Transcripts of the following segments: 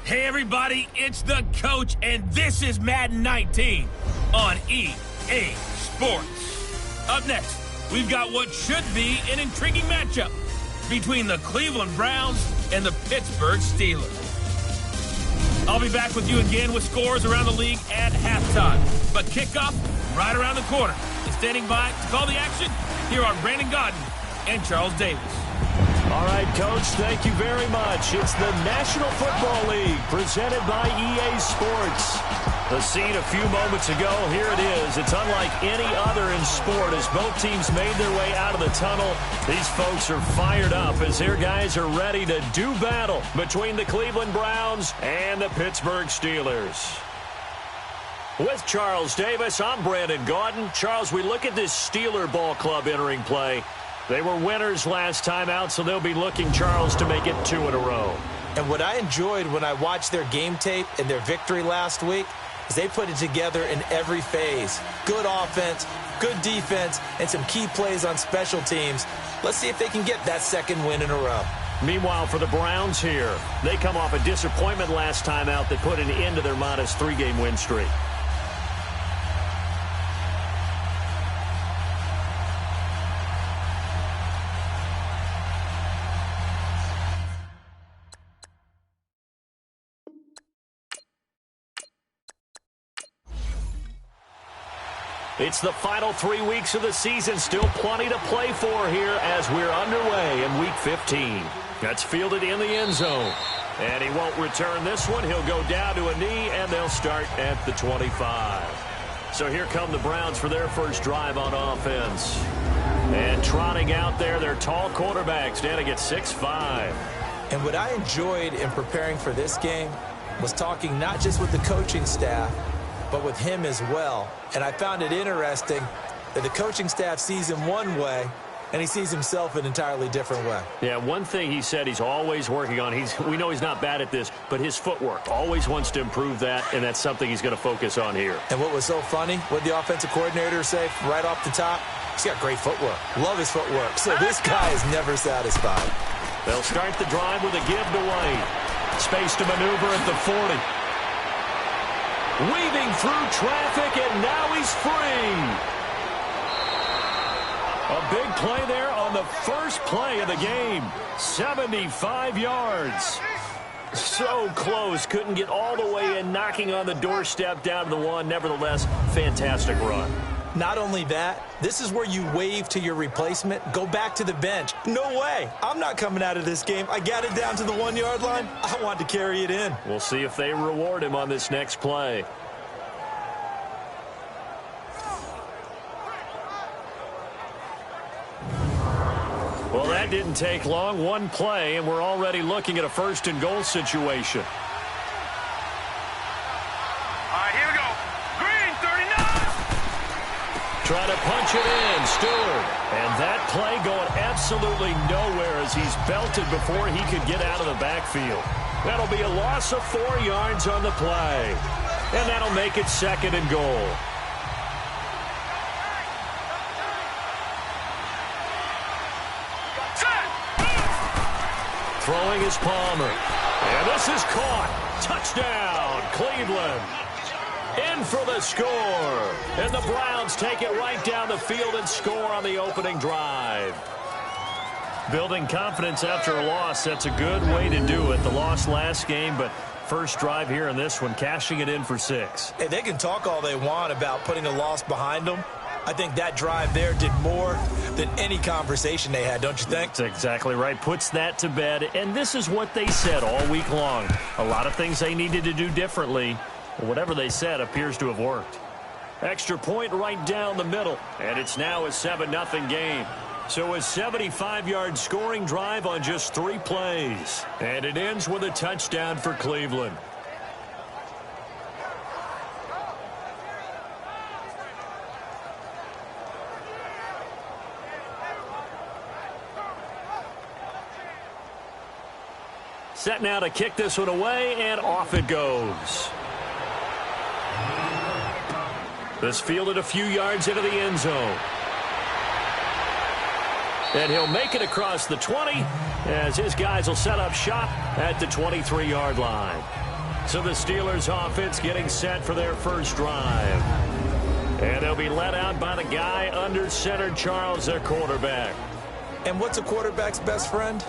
Hey everybody, it's the coach, and this is Madden 19 on EA Sports. Up next, we've got what should be an intriguing matchup between the Cleveland Browns and the Pittsburgh Steelers. I'll be back with you again with scores around the league at halftime. But kickoff right around the corner. And standing by to call the action, here are Brandon Gaudin and Charles Davis. All right, Coach, thank you very much. It's the National Football League presented by EA Sports. The scene a few moments ago, here it is. It's unlike any other in sport as both teams made their way out of the tunnel. These folks are fired up as their guys are ready to do battle between the Cleveland Browns and the Pittsburgh Steelers. With Charles Davis, I'm Brandon Gaudin. Charles, we look at this Steeler ball club entering play. They were winners last time out, so they'll be looking, Charles, to make it 2 in a row. And what I enjoyed when I watched their game tape and their victory last week is they put it together in every phase. Good offense, good defense, and some key plays on special teams. Let's see if they can get that second win in a row. Meanwhile, for the Browns here, they come off a disappointment last time out that put an end to their -3 game win streak. It's the final 3 weeks of the season. Still plenty to play for here as we're underway in Week 15. That's fielded in the end zone. And he won't return this one. He'll go down to a knee, and they'll start at the 25. So here come the Browns for their first drive on offense. And trotting out there, their tall quarterback standing at 6'5". And what I enjoyed in preparing for this game was talking not just with the coaching staff, but with him as well. And I found it interesting that the coaching staff sees him one way, and he sees himself an entirely different way. Yeah, one thing he said he's always working on, we know he's not bad at this, but his footwork, always wants to improve that, and that's something he's going to focus on here. And what was so funny, what the offensive coordinator say right off the top, he's got great footwork. Love his footwork. So this guy is never satisfied. They'll start the drive with a give to White. Space to maneuver at the 40. Weaving through traffic, and now he's free. A big play there on the first play of the game. 75 yards. So close. Couldn't get all the way in, knocking on the doorstep down to the 1. Nevertheless, fantastic run. Not only that, this is where you wave to your replacement, go back to the bench. No way. I'm not coming out of this game. I got it down to the 1-yard line. I want to carry it in. We'll see if they reward him on this next play. Well, that didn't take long. One play, and we're already looking at a 1st and goal situation. All right, here we go. Green, 39. Trying to punch it in, Stewart. And that play going absolutely nowhere as he's belted before he could get out of the backfield. That'll be a loss of 4 yards on the play. And that'll make it 2nd and goal. Throwing is Palmer. And this is caught. Touchdown, Cleveland. In for the score. And the Browns take it right down the field and score on the opening drive. Building confidence after a loss, that's a good way to do it. The loss last game, but first drive here in this one, cashing it in for 6. Hey, they can talk all they want about putting a loss behind them. I think that drive there did more than any conversation they had, don't you think? That's exactly right. Puts that to bed. And this is what they said all week long. A lot of things they needed to do differently. Whatever they said appears to have worked. Extra point right down the middle. And it's now a 7-0 game. So a 75-yard scoring drive on just 3 plays. And it ends with a touchdown for Cleveland. Set now to kick this one away, and off it goes. This fielded a few yards into the end zone. And he'll make it across the 20 as his guys will set up shop at the 23-yard line. So the Steelers offense getting set for their first drive. And they'll be led out by the guy under center, Charles, their quarterback. And what's a quarterback's best friend?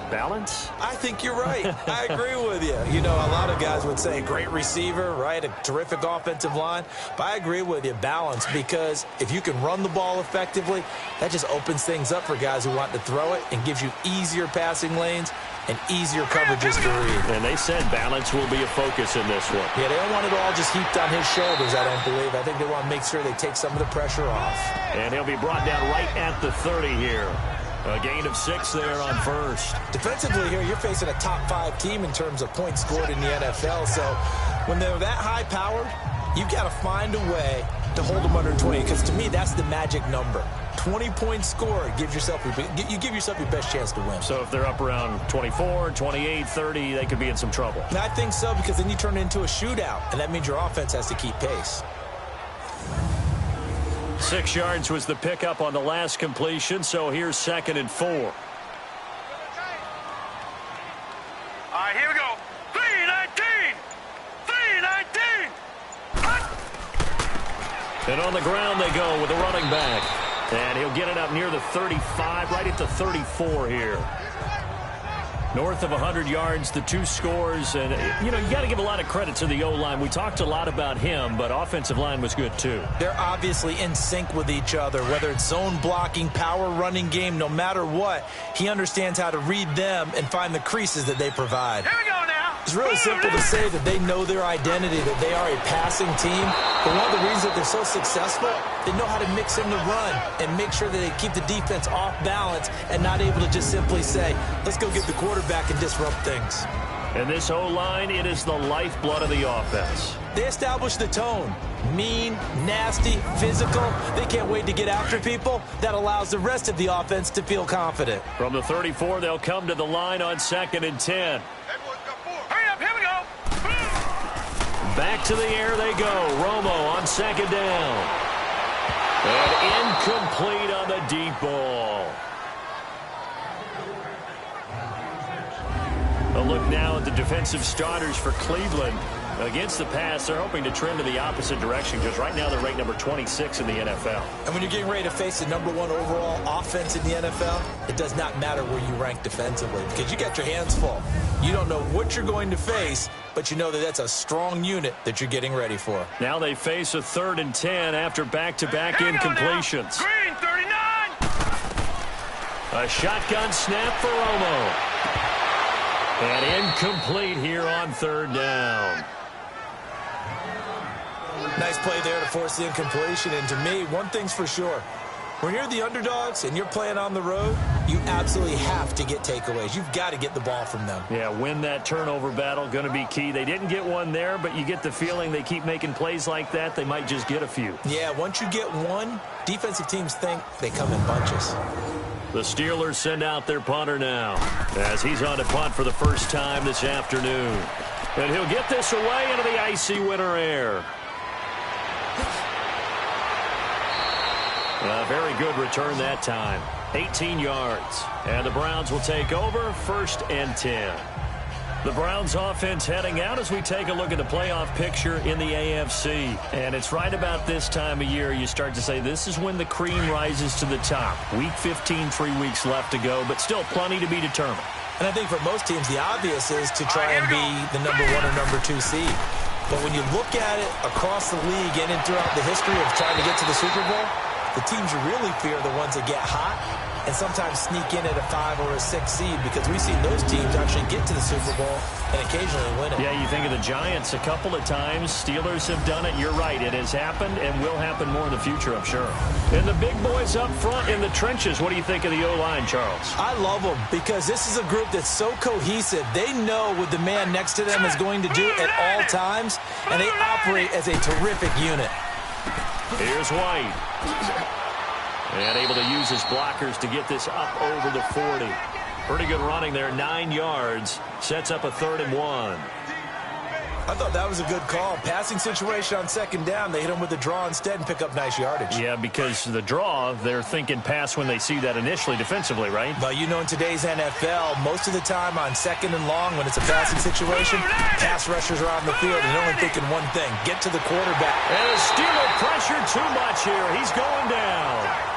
Balance? I think you're right. I agree with you. You know, a lot of guys would say great receiver, right? A terrific offensive line. But I agree with you, balance, because if you can run the ball effectively, that just opens things up for guys who want to throw it and gives you easier passing lanes and easier coverages to read. And they said balance will be a focus in this one. Yeah, they don't want it all just heaped on his shoulders, I don't believe. I think they want to make sure they take some of the pressure off. And he'll be brought down right at the 30 here. A gain of 6 there on first. Defensively here, you're facing a top-5 team in terms of points scored in the NFL. So when they're that high-powered, you've got to find a way to hold them under 20. Because to me, that's the magic number. 20 points scored gives yourself you give yourself your best chance to win. So if they're up around 24, 28, 30, they could be in some trouble. And I think so, because then you turn it into a shootout, and that means your offense has to keep pace. 6 yards was the pickup on the last completion, so here's 2nd and 4. All right, here we go. 3-19. 3-19. And on the ground they go with the running back. And he'll get it up near the 35, right at the 34 here. North of 100 yards, the 2 scores. And, you know, you got to give a lot of credit to the O-line. We talked a lot about him, but offensive line was good, too. They're obviously in sync with each other, whether it's zone blocking, power running game, no matter what. He understands how to read them and find the creases that they provide. Here we go now. It's really simple to say that they know their identity, that they are a passing team. But one of the reasons that they're so successful, they know how to mix in the run and make sure that they keep the defense off balance and not able to just simply say, let's go get the quarterback and disrupt things. And this O-line, it is the lifeblood of the offense. They establish the tone. Mean, nasty, physical. They can't wait to get after people. That allows the rest of the offense to feel confident. From the 34, they'll come to the line on 2nd and 10. Hurry up, here we go. Back to the air they go. Romo on 2nd down. And incomplete on the deep ball. A look now at the defensive starters for Cleveland. Against the pass, they're hoping to trend in the opposite direction because right now they're ranked number 26 in the NFL. And when you're getting ready to face the #1 overall offense in the NFL, it does not matter where you rank defensively because you got your hands full. You don't know what you're going to face, but you know that that's a strong unit that you're getting ready for. Now they face a 3rd and 10 after back-to-back incompletions. Green, 39. A shotgun snap for Romo. And incomplete here on 3rd down. Nice play there to force the incompletion. And to me, one thing's for sure. When you're the underdogs and you're playing on the road, you absolutely have to get takeaways. You've got to get the ball from them. Yeah, win that turnover battle, going to be key. They didn't get one there, but you get the feeling they keep making plays like that, they might just get a few. Yeah, once you get one, defensive teams think they come in bunches. The Steelers send out their punter now as he's on to punt for the first time this afternoon. And he'll get this away into the icy winter air. A very good return that time. 18 yards. And the Browns will take over 1st and 10. The Browns offense heading out as we take a look at the playoff picture in the AFC. And it's right about this time of year you start to say this is when the cream rises to the top. Week 15, 3 weeks left to go, but still plenty to be determined. And I think for most teams, the obvious is to try and be the #1 or #2 seed. But when you look at it across the league and throughout the history of trying to get to the Super Bowl, the teams you really fear are the ones that get hot and sometimes sneak in at a 5 or a 6 seed because we've seen those teams actually get to the Super Bowl and occasionally win it. Yeah, you think of the Giants a couple of times. Steelers have done it. You're right. It has happened and will happen more in the future, I'm sure. And the big boys up front in the trenches. What do you think of the O-line, Charles? I love them because this is a group that's so cohesive. They know what the man next to them is going to do at all times, and they operate as a terrific unit. Here's White. And able to use his blockers to get this up over the 40. Pretty good running there, 9 yards. Sets up a 3rd and 1. I thought that was a good call. Passing situation on second down. They hit him with a draw instead and pick up nice yardage. Yeah, because the draw, they're thinking pass when they see that initially defensively, right? But you know, in today's NFL, most of the time on second and long, when it's a passing situation, pass rushers are on the field and they're only thinking one thing: get to the quarterback. And the Steeler pressure too much here. He's going down.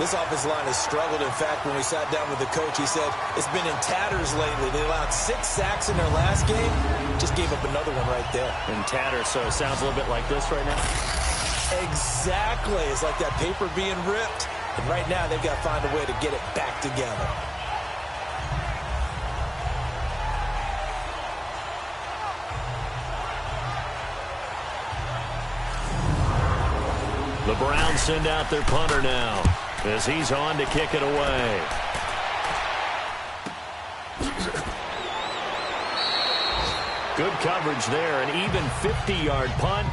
This offensive line has struggled. In fact, when we sat down with the coach, he said it's been in tatters lately. They allowed 6 sacks in their last game. Just gave up another one right there. In tatters, so it sounds a little bit like this right now? Exactly. It's like that paper being ripped. And right now, they've got to find a way to get it back together. The Browns send out their punter now as he's on to kick it away. Good coverage there. An even 50-yard punt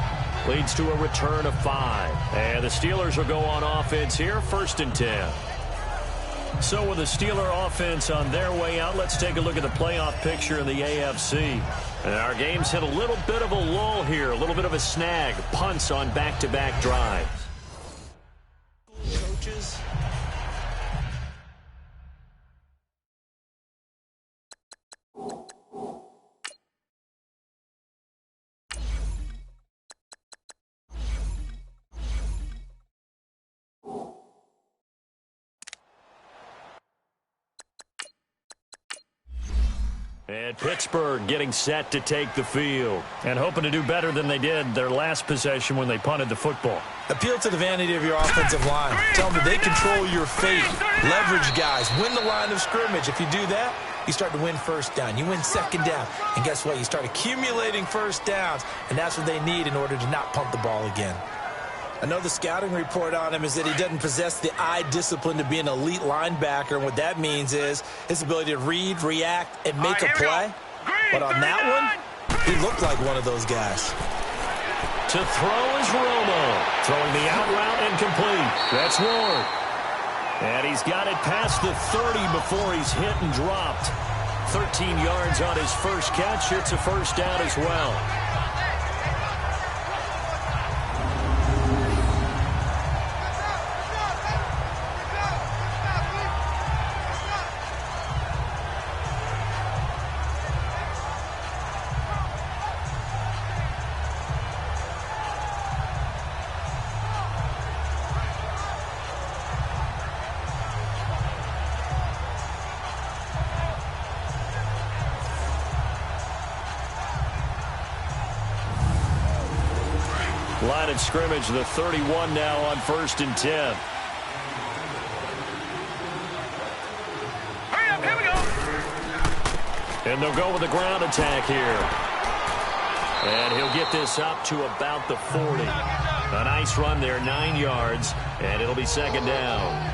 leads to a return of 5. And the Steelers will go on offense here, 1st and 10. So with the Steeler offense on their way out, let's take a look at the playoff picture in the AFC. And our game's hit a little bit of a lull here, a little bit of a snag. Punts on back-to-back drives. Coaches. And Pittsburgh getting set to take the field and hoping to do better than they did their last possession when they punted the football. Appeal to the vanity of your offensive line. Tell them that they control your fate. Leverage guys. Win the line of scrimmage. If you do that, you start to win first down. You win second down. And guess what? You start accumulating first downs. And that's what they need in order to not punt the ball again. Another scouting report on him is that he doesn't possess the eye discipline to be an elite linebacker. And what that means is his ability to read, react, and make a play. But on that one, he looked like one of those guys. To throw is Romo. Throwing the out route incomplete. That's Ward. And he's got it past the 30 before he's hit and dropped. 13 yards on his first catch. It's a first down as well. Line of scrimmage, the 31 now on 1st and 10. Hurry up, here we go. And they'll go with the ground attack here. And he'll get this up to about the 40. A nice run there, 9 yards, and it'll be second down.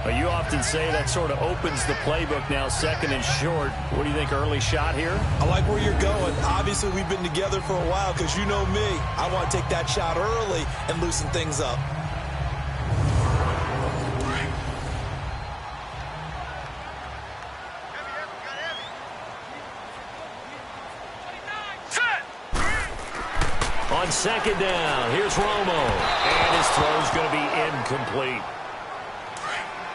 You often say that sort of opens the playbook now, 2nd and short. What do you think, early shot here? I like where you're going. Obviously, we've been together for a while because you know me. I want to take that shot early and loosen things up. On second down, here's Romo. And his throw's going to be incomplete.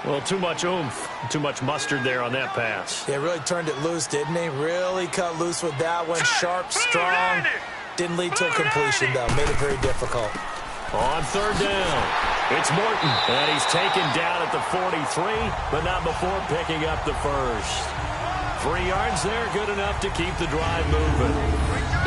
Well, too much oomph, too much mustard there on that pass. Yeah, really turned it loose, didn't he? Really cut loose with that one. Sharp, strong. Didn't lead to a completion, though. Made it very difficult. On 3rd down, it's Morton. And he's taken down at the 43, but not before picking up the first. 3 yards there, good enough to keep the drive moving.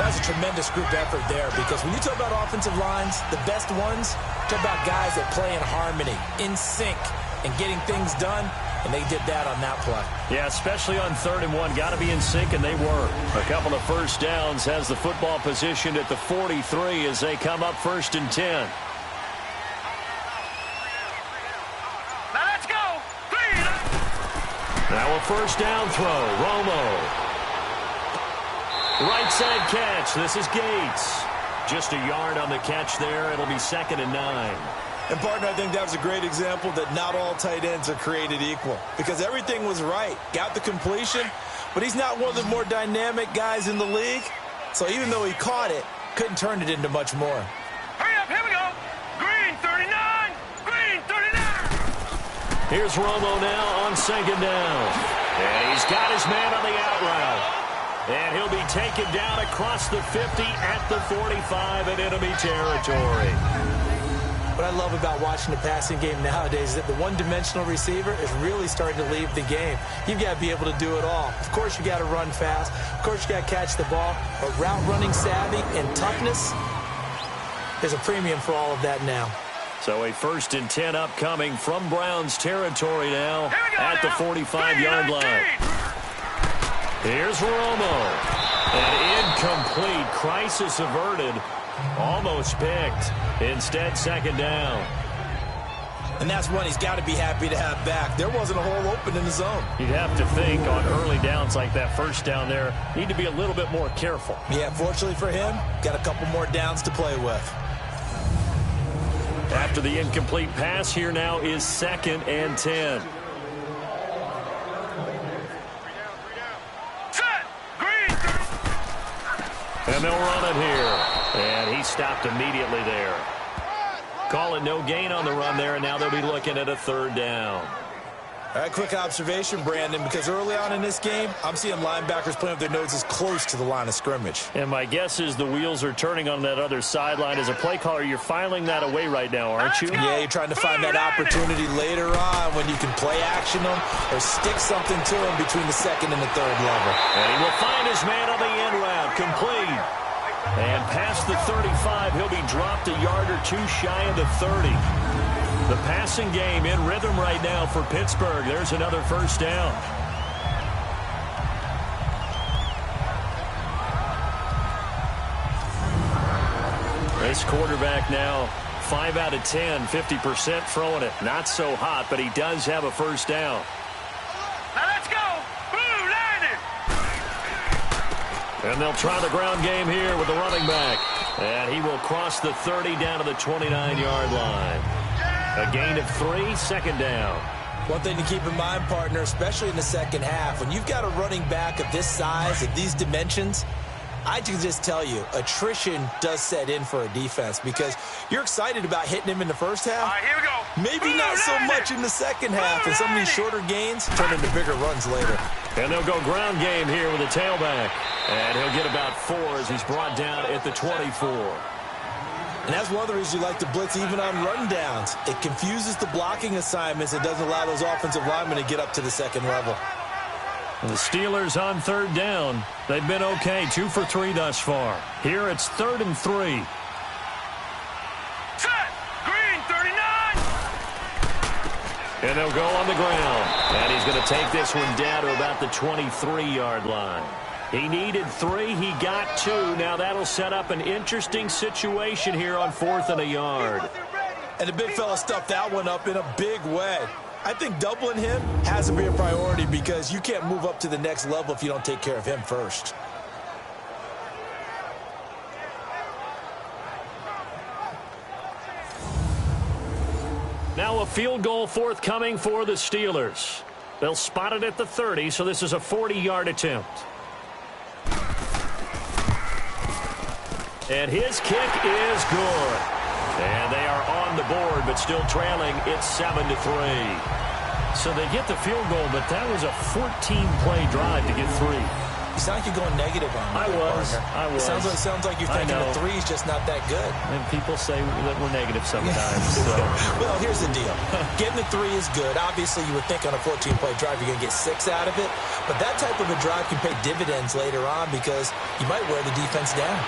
That's a tremendous group effort there because when you talk about offensive lines, the best ones, talk about guys that play in harmony, in sync, and getting things done, and they did that on that play. Yeah, especially on 3rd and 1. Got to be in sync, and they were. A couple of first downs, has the football positioned at the 43 as they come up 1st and 10. Now let's go. 3. Now a first down throw. Romo. Right side catch. This is Gates. Just a yard on the catch there. It'll be 2nd and 9. And, partner, I think that was a great example that not all tight ends are created equal because everything was right. Got the completion, but he's not one of the more dynamic guys in the league. So even though he caught it, couldn't turn it into much more. Hurry up, here we go. Green 39, green 39. Here's Romo now on second down. And he's got his man on the out route. And he'll be taken down across the 50 at the 45 in enemy territory. What I love about watching the passing game nowadays is that the one-dimensional receiver is really starting to leave the game. You've got to be able to do it all. Of course, you got to run fast. Of course, you got to catch the ball. But route running savvy and toughness, there's a premium for all of that now. So a 1st and 10 upcoming from Browns territory now at the 45-yard line. Here's Romo. An incomplete, crisis averted. Almost picked. Instead, second down. And that's one he's got to be happy to have back. There wasn't a hole open in the zone. You'd have to think on early downs like that first down there, need to be a little bit more careful. Yeah, fortunately for him, got a couple more downs to play with. After the incomplete pass, here now is 2nd and 10. And they'll run it here. And he stopped immediately there. Call it no gain on the run there, and now they'll be looking at a 3rd down. All right, quick observation, Brandon, because early on in this game, I'm seeing linebackers playing with their noses close to the line of scrimmage. And my guess is the wheels are turning on that other sideline. As a play caller, you're filing that away right now, aren't you? Yeah, you're trying to find that opportunity later on when you can play action them or stick something to them between the 2nd and the 3rd level. And he will find his man on the end route, complete. And past the 35, he'll be dropped a yard or two shy of the 30. The passing game in rhythm right now for Pittsburgh. There's another 1st down. This quarterback now 5 out of 10, 50% throwing it. Not so hot, but he does have a 1st down. Now let's go. Boom, landed. And they'll try the ground game here with the running back. And he will cross the 30 down to the 29-yard line. A gain of 3, 2nd down. One thing to keep in mind, partner, especially in the second half, when you've got a running back of this size, of these dimensions, I can just tell you, attrition does set in for a defense because you're excited about hitting him in the first half. All right, here we go. Maybe not so much in the second half, and some of these shorter gains turn into bigger runs later. And they'll go ground game here with a tailback. And he'll get about 4 as he's brought down at the 24. And that's one of the reasons you like to blitz even on run downs. It confuses the blocking assignments. It doesn't allow those offensive linemen to get up to the 2nd level. The Steelers on 3rd down. They've been okay, 2 for 3 thus far. Here it's 3rd and 3. Set. Green 39. And they'll go on the ground. And he's going to take this one down to about the 23-yard line. He needed 3. He got 2. Now that'll set up an interesting situation here on 4th and a yard. And the big fella stuffed that one up in a big way. I think doubling him has to be a priority because you can't move up to the next level if you don't take care of him first. Now a field goal forthcoming for the Steelers. They'll spot it at the 30, so this is a 40-yard attempt. And his kick is good. And they are on the board, but still trailing. It's 7-3. So they get the field goal, but that was a 14-play drive to get 3. You sound like you're going negative on me. I was. It sounds like you're thinking the 3 is just not that good. And people say that we're negative sometimes. So. Well, here's the deal. Getting the 3 is good. Obviously, you would think on a 14-play drive you're going to get 6 out of it. But that type of a drive can pay dividends later on because you might wear the defense down.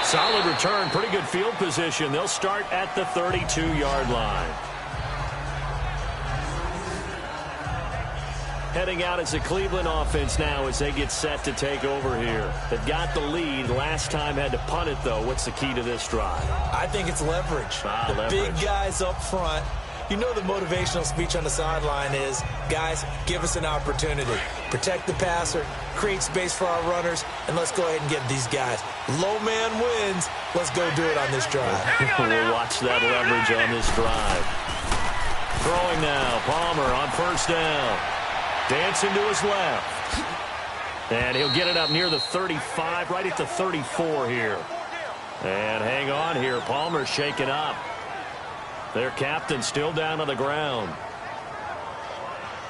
Solid return, pretty good field position. They'll start at the 32-yard line. Heading out as a Cleveland offense now as they get set to take over here. They've got the lead. Last time had to punt it, though. What's the key to this drive? I think it's leverage. Leverage. Big guys up front You know the motivational speech on the sideline is, guys, give us an opportunity. Protect the passer, create space for our runners, and let's go ahead and get these guys. Low man wins. Let's go do it on this drive. We'll watch that leverage on this drive. Throwing now, Palmer on first down. Dancing to his left. And he'll get it up near the 35, right at the 34 here. And hang on here. Palmer shaken up. Their captain still down on the ground.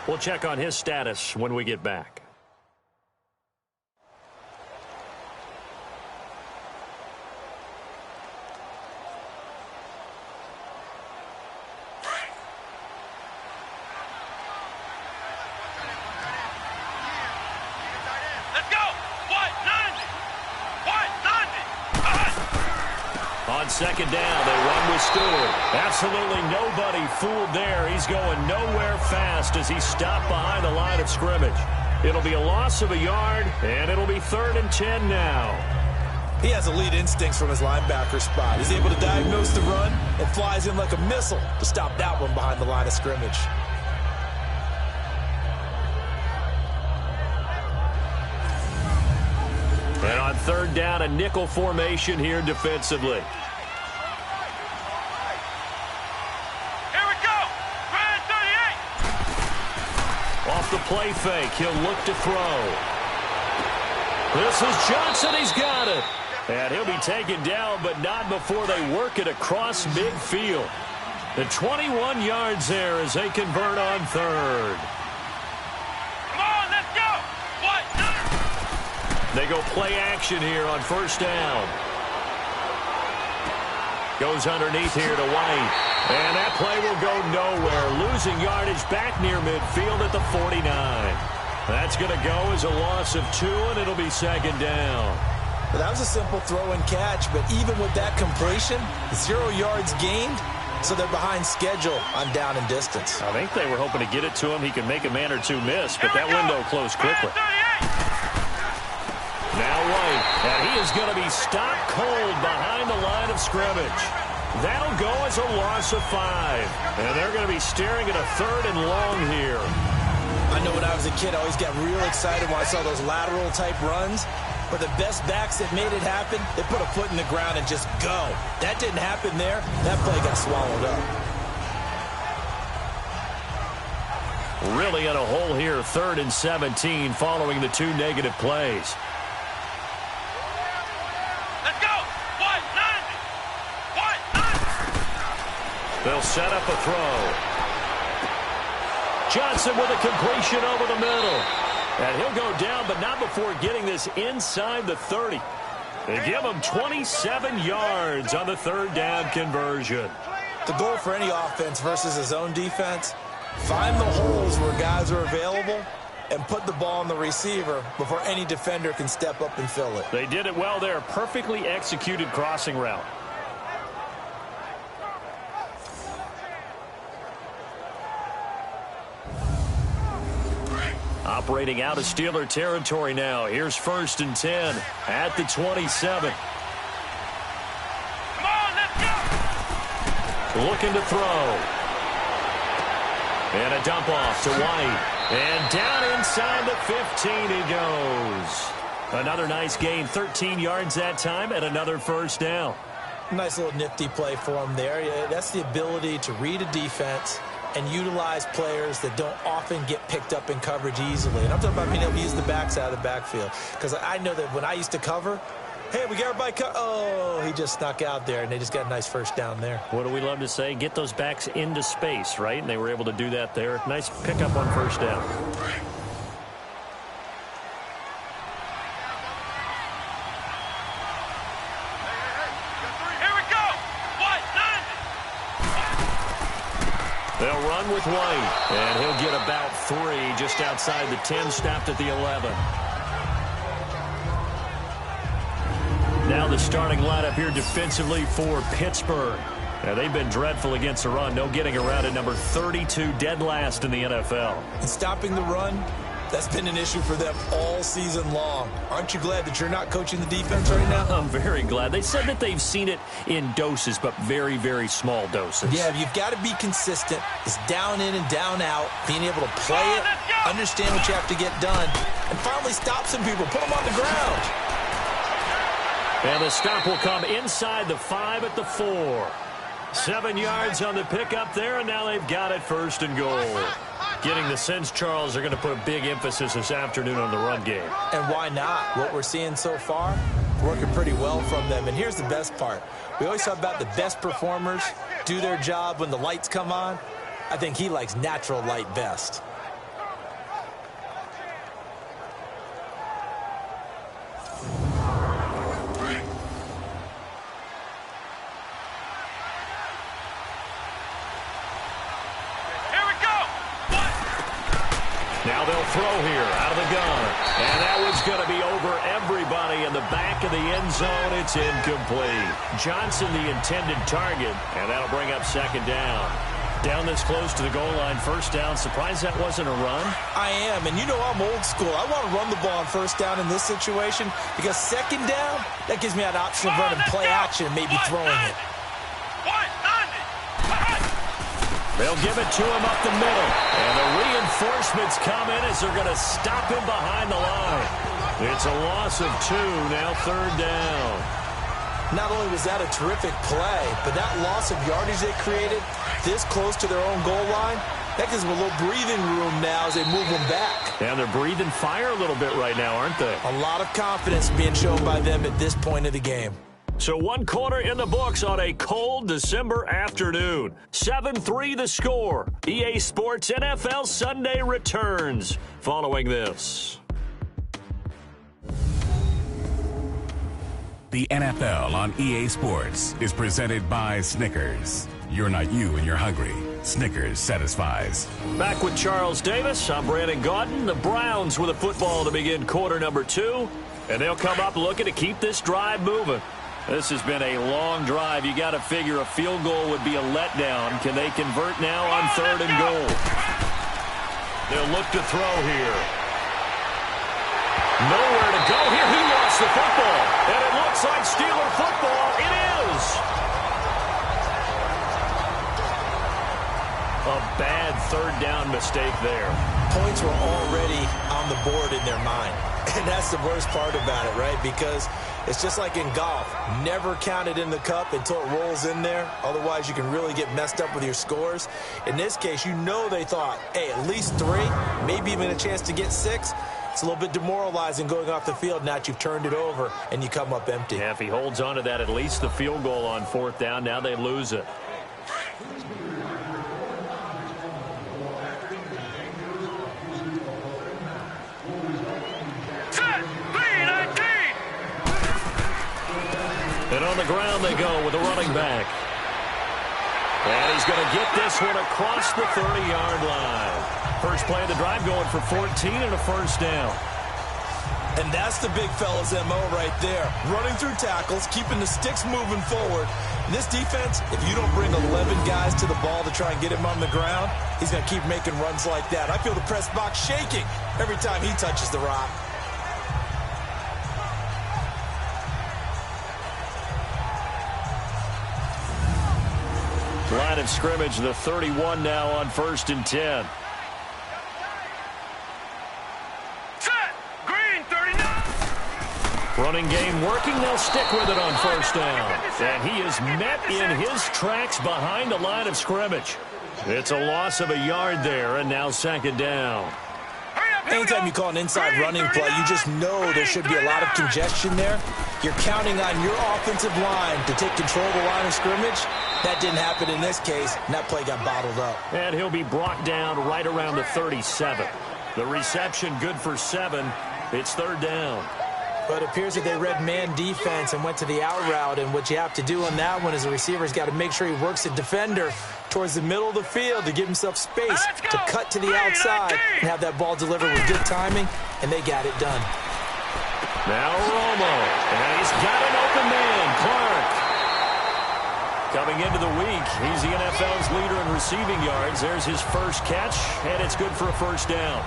We'll check on his status when we get back. Second down, they run with Stewart. Absolutely nobody fooled there. He's going nowhere fast as he stopped behind the line of scrimmage. It'll be a loss of a yard, and it'll be 3rd and 10 now. He has elite instincts from his linebacker spot. He's able to diagnose the run and flies in like a missile to stop that one behind the line of scrimmage. And on 3rd down, a nickel formation here defensively. The play fake. He'll look to throw. This is Johnson. He's got it. And he'll be taken down, but not before they work it across midfield. The 21 yards there as they convert on 3rd. Come on, let's go. They go play action here on 1st down. Goes underneath here to White. And that play will go nowhere. Losing yardage back near midfield at the 49. That's going to go as a loss of 2, and it'll be 2nd down. Well, that was a simple throw and catch, but even with that completion, 0 yards gained, so they're behind schedule on down and distance. I think they were hoping to get it to him. He could make a man or two miss, but that window closed quickly. Now White, and he is going to be stopped cold behind the line of scrimmage. That'll go as a loss of 5. And they're going to be staring at a 3rd and long here. I know when I was a kid, I always got real excited when I saw those lateral type runs. But the best backs that made it happen, they put a foot in the ground and just go. That didn't happen there. That play got swallowed up. Really in a hole here, 3rd and 17 following the 2 negative plays. They'll set up a throw. Johnson with a completion over the middle. And he'll go down, but not before getting this inside the 30. They give him 27 yards on the 3rd down conversion. The goal for any offense versus his own defense, find the holes where guys are available and put the ball on the receiver before any defender can step up and fill it. They did it well there. Perfectly executed crossing route. Operating out of Steeler territory now. Here's 1st and 10 at the 27. Come on, let's go. Looking to throw. And a dump off to White. And down inside the 15 he goes. Another nice gain, 13 yards that time, and another 1st down. Nice little nifty play for him there. Yeah, that's the ability to read a defense and utilize players that don't often get picked up in coverage easily. And I'm talking about being able to use the backs out of the backfield. Because I know that when I used to cover, hey, we got everybody oh, he just snuck out there, and they just got a nice 1st down there. What do we love to say? Get those backs into space, right? And they were able to do that there. Nice pickup on 1st down. They'll run with White, and he'll get about 3 just outside the 10, stopped at the 11. Now the starting lineup here defensively for Pittsburgh. Now they've been dreadful against the run. No getting around at number 32, dead last in the NFL. And stopping the run That's been an issue for them all season long. Aren't you glad that you're not coaching the defense right now? I'm very glad. They said that they've seen it in doses, but very, very small doses. Yeah, you've got to be consistent. It's down in and down out, being able to play it, understand what you have to get done, and finally stop some people, put them on the ground. And the stop will come inside the 5 at the 4. 7 yards on the pickup there, and now they've got it 1st and goal. Getting the sense, Charles, they're going to put a big emphasis this afternoon on the run game. And why not? What we're seeing so far, working pretty well from them. And here's the best part. We always talk about the best performers do their job when the lights come on. I think he likes natural light best. Now they'll throw here out of the gun. And that one's going to be over everybody in the back of the end zone. It's incomplete. Johnson, the intended target, and that'll bring up 2nd down. Down this close to the goal line, 1st down. Surprised that wasn't a run? I am, and you know I'm old school. I want to run the ball on 1st down in this situation because 2nd down, that gives me an option of running play action and maybe throwing it. They'll give it to him up the middle. And the reinforcements come in as they're going to stop him behind the line. It's a loss of 2, now 3rd down. Not only was that a terrific play, but that loss of yardage they created this close to their own goal line, that gives them a little breathing room now as they move them back. And they're breathing fire a little bit right now, aren't they? A lot of confidence being shown by them at this point of the game. So 1 quarter in the books on a cold December afternoon. 7-3 the score. EA Sports NFL Sunday returns following this. The NFL on EA Sports is presented by Snickers. You're not you and you're hungry. Snickers satisfies. Back with Charles Davis. I'm Brandon Gaudin. The Browns with a football to begin quarter number 2. And they'll come up looking to keep this drive moving. This has been a long drive. You got to figure a field goal would be a letdown. Can they convert now on 3rd and goal? They'll look to throw here. Nowhere to go here. He lost the football. And it looks like Steeler football. It is. A bad 3rd down mistake there. Points were already on the board in their mind. And that's the worst part about it, right? Because it's just like in golf. Never count it in the cup until it rolls in there. Otherwise, you can really get messed up with your scores. In this case, you know they thought, hey, at least 3, maybe even a chance to get 6. It's a little bit demoralizing going off the field now that you've turned it over and you come up empty. Yeah, if he holds on to that, at least the field goal on 4th down. Now they lose it. And on the ground they go with a running back. And he's going to get this one across the 30-yard line. First play of the drive going for 14 and a 1st down. And that's the big fella's MO right there. Running through tackles, keeping the sticks moving forward. This defense, if you don't bring 11 guys to the ball to try and get him on the ground, he's going to keep making runs like that. I feel the press box shaking every time he touches the rock. Line of scrimmage, the 31 now on 1st and 10. Set! Green 39! Running game working. They'll stick with it on 1st down. And he is met in his tracks behind the line of scrimmage. It's a loss of a yard there, and now 2nd down. Anytime you call an inside running play, you just know there should be a lot of congestion there. You're counting on your offensive line to take control of the line of scrimmage. That didn't happen in this case, and that play got bottled up. And he'll be brought down right around the 37. The reception good for 7. It's 3rd down. But it appears that they read man defense and went to the out route, and what you have to do on that one is the receiver's got to make sure he works the defender towards the middle of the field to give himself space to cut to the outside and have that ball delivered with good timing, and they got it done. Now Romo, and he's got an open man, Clark. Coming into the week, he's the NFL's leader in receiving yards. There's his first catch, and it's good for a 1st down.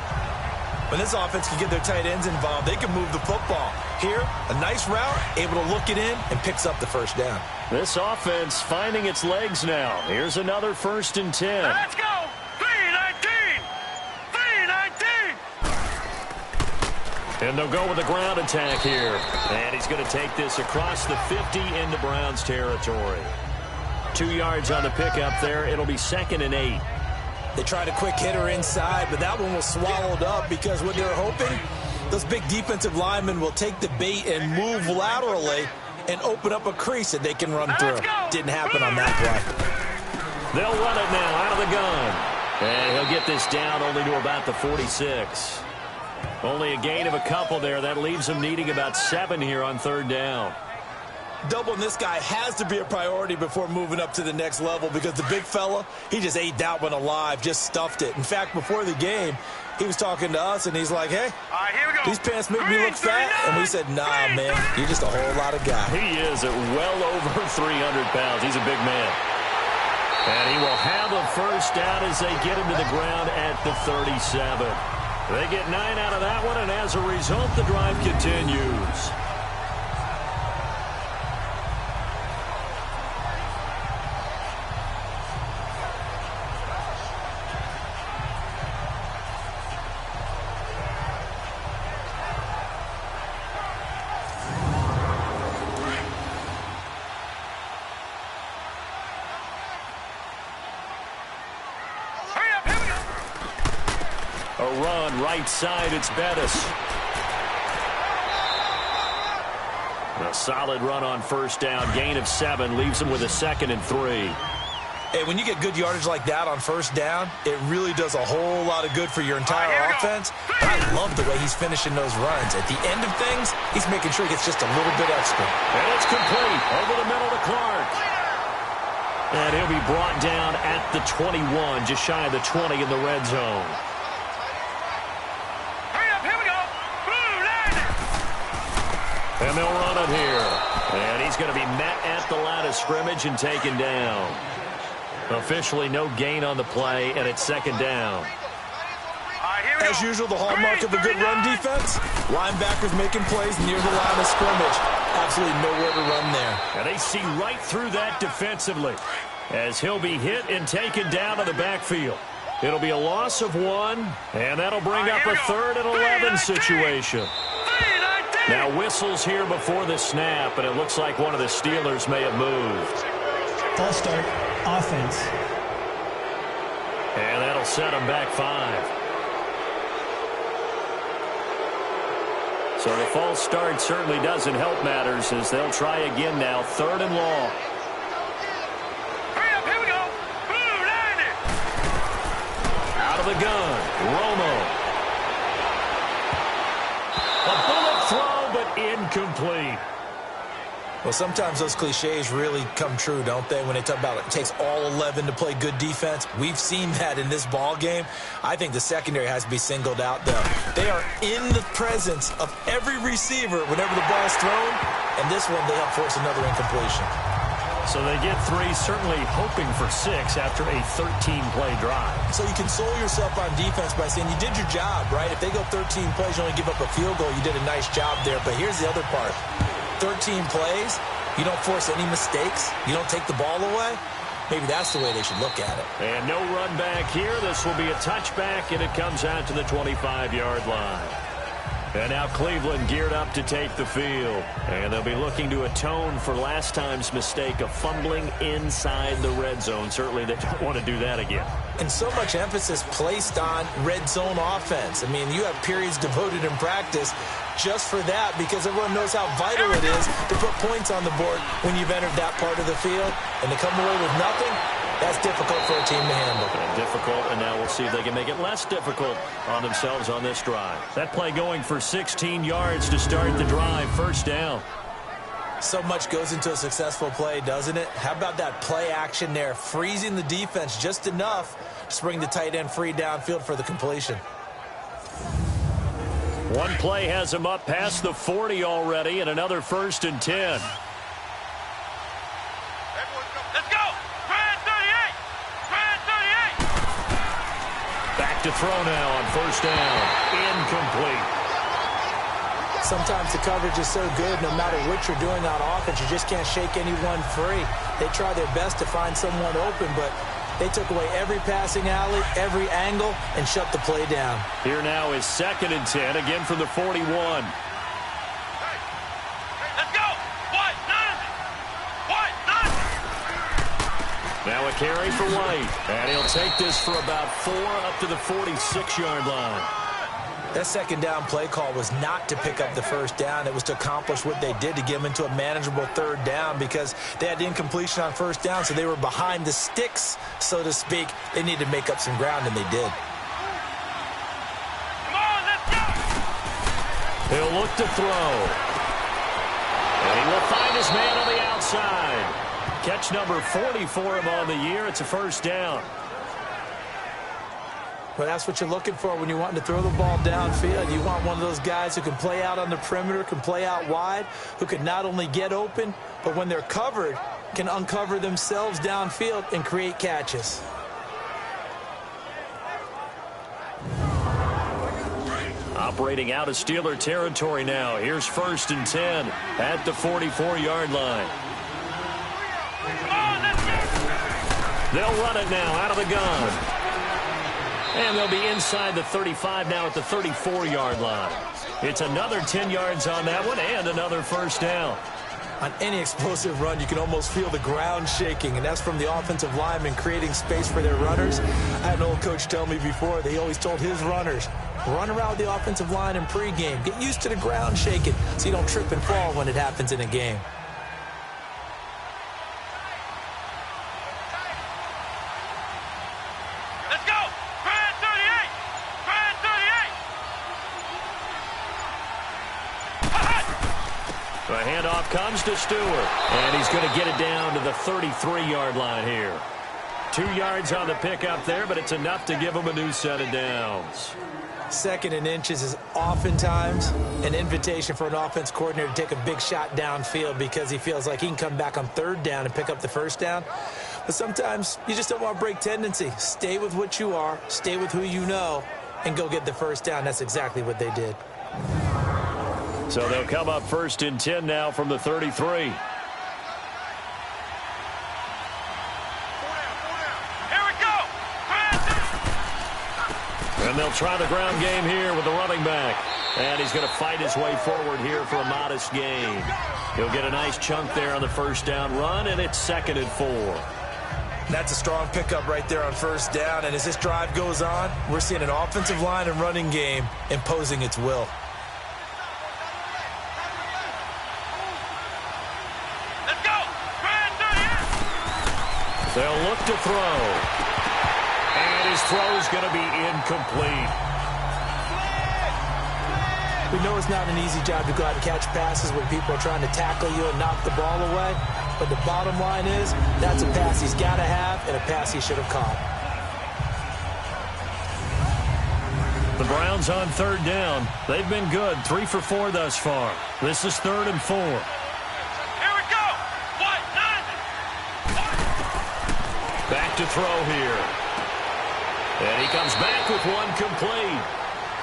When this offense can get their tight ends involved, they can move the football. Here, a nice route, able to look it in, and picks up the first down. This offense finding its legs now. Here's another 1st and 10. Let's go! 3-19! 3-19! And they'll go with a ground attack here. And he's going to take this across the 50 into Browns territory. 2 yards on the pickup there. It'll be 2nd and 8. They tried a quick hitter inside, but that one was swallowed up because what they're hoping, those big defensive linemen will take the bait and move laterally and open up a crease that they can run through. Didn't happen on that play. They'll run it now out of the gun. And he'll get this down only to about the 46. Only a gain of a couple there. That leaves him needing about 7 here on 3rd down. Doubling this guy has to be a priority before moving up to the next level because the big fella, he just ate that one alive, just stuffed it. In fact, before the game, he was talking to us, and he's like, hey, Here we go. these pants make me look fat. And we said, nah, man, you're just a whole lot of guy. He is at well over 300 pounds. He's a big man. And he will have a first down as they get him to the ground at the 37. They get 9 out of that one, and as a result, the drive continues. Right side, it's Bettis. A solid run on 1st down. Gain of 7 leaves him with a 2nd and 3. Hey, when you get good yardage like that on 1st down, it really does a whole lot of good for your entire offense. And I love the way he's finishing those runs. At the end of things, he's making sure he gets just a little bit extra. And it's complete over the middle to Clark. And he'll be brought down at the 21, just shy of the 20 in the red zone. And they'll run it here. And he's going to be met at the line of scrimmage and taken down. Officially no gain on the play, and it's 2nd down. As usual, the hallmark of a good run defense, linebackers making plays near the line of scrimmage. Absolutely nowhere to run there. And they see right through that defensively as he'll be hit and taken down to the backfield. It'll be a loss of 1, and that'll bring up a 3rd and 11 situation. Now whistles here before the snap, and it looks like one of the Steelers may have moved. False start, offense. And that'll set them back 5. So the false start certainly doesn't help matters as they'll try again now. 3rd and long. Here we go. Out of the gun, Romo. A bullet throw, but incomplete. Well, sometimes those cliches really come true, don't they, when they talk about it takes all 11 to play good defense. We've seen that in this ball game. I think the secondary has to be singled out, though. They are in the presence of every receiver whenever the ball's thrown, and this one they help force another incompletion. So they get 3, certainly hoping for 6 after a 13-play drive. So you console yourself on defense by saying you did your job, right? If they go 13 plays, you only give up a field goal, you did a nice job there. But here's the other part. 13 plays, you don't force any mistakes, you don't take the ball away. Maybe that's the way they should look at it. And no run back here. This will be a touchback, and it comes out to the 25-yard line. And now Cleveland geared up to take the field. And they'll be looking to atone for last time's mistake of fumbling inside the red zone. Certainly they don't want to do that again. And so much emphasis placed on red zone offense. I mean, you have periods devoted in practice just for that because everyone knows how vital it is to put points on the board when you've entered that part of the field. And to come away with nothing, that's difficult for a team to handle. And difficult, and now we'll see if they can make it less difficult on themselves on this drive. That play going for 16 yards to start the drive. 1st down. So much goes into a successful play, doesn't it? How about that play action there, freezing the defense just enough to bring the tight end free downfield for the completion. One play has him up past the 40 already, and another 1st and 10. to throw now on first down. Incomplete. Sometimes the coverage is so good, no matter what you're doing on offense, you just can't shake anyone free. They try their best to find someone open, but they took away every passing alley, every angle, and shut the play down. Here now is 2nd and 10, again from the 41. Let's go! White, none! White, none! Now a carry for White, and he'll take this for about 4 up to the 46-yard line. That second down play call was not to pick up the first down. It was to accomplish what they did, to get them into a manageable third down, because they had the incompletion on first down, so they were behind the sticks, so to speak. They needed to make up some ground, and they did. Come on, let's go! He'll look to throw. And he will find his man on the outside. Catch number 40 for him on the year. It's a first down. Well, that's what you're looking for when you're wanting to throw the ball downfield. You want one of those guys who can play out on the perimeter, can play out wide, who can not only get open, but when they're covered, can uncover themselves downfield and create catches. Operating out of Steeler territory now. Here's 1st and 10 at the 44-yard line. Come on, let's go! They'll run it now out of the gun. And they'll be inside the 35 now at the 34-yard line. It's another 10 yards on that one and another first down. On any explosive run, you can almost feel the ground shaking, and that's from the offensive linemen creating space for their runners. I had an old coach tell me before, they always told his runners, run around with the offensive line in pregame. Get used to the ground shaking so you don't trip and fall when it happens in a game. Let's go! Brand 38! Brand 38! The handoff comes to Stewart, and he's going to get it down to the 33-yard line here. 2 yards on the pickup there, but it's enough to give him a new set of downs. 2nd and inches is oftentimes an invitation for an offense coordinator to take a big shot downfield because he feels like he can come back on 3rd down and pick up the first down. But sometimes you just don't want to break tendency. Stay with what you are, stay with who you know, and go get the first down. That's exactly what they did. So they'll come up 1st and 10 now from the 33. Here we go! Brand 38! And they'll try the ground game here with the running back. And he's going to fight his way forward here for a modest gain. He'll get a nice chunk there on the first down run, and it's 2nd and 4. That's a strong pickup right there on first down, and as this drive goes on, we're seeing an offensive line and running game imposing its will. Let's go! Brand 38! They'll look to throw. And his throw's going to be incomplete. We know it's not an easy job to go out and catch passes when people are trying to tackle you and knock the ball away. But the bottom line is, that's a pass he's got to have and a pass he should have caught. The Browns on 3rd down. They've been good, 3 for 4 thus far. This is 3rd and 4. Here we go! White, none! Back to throw here. And he comes back with one complete.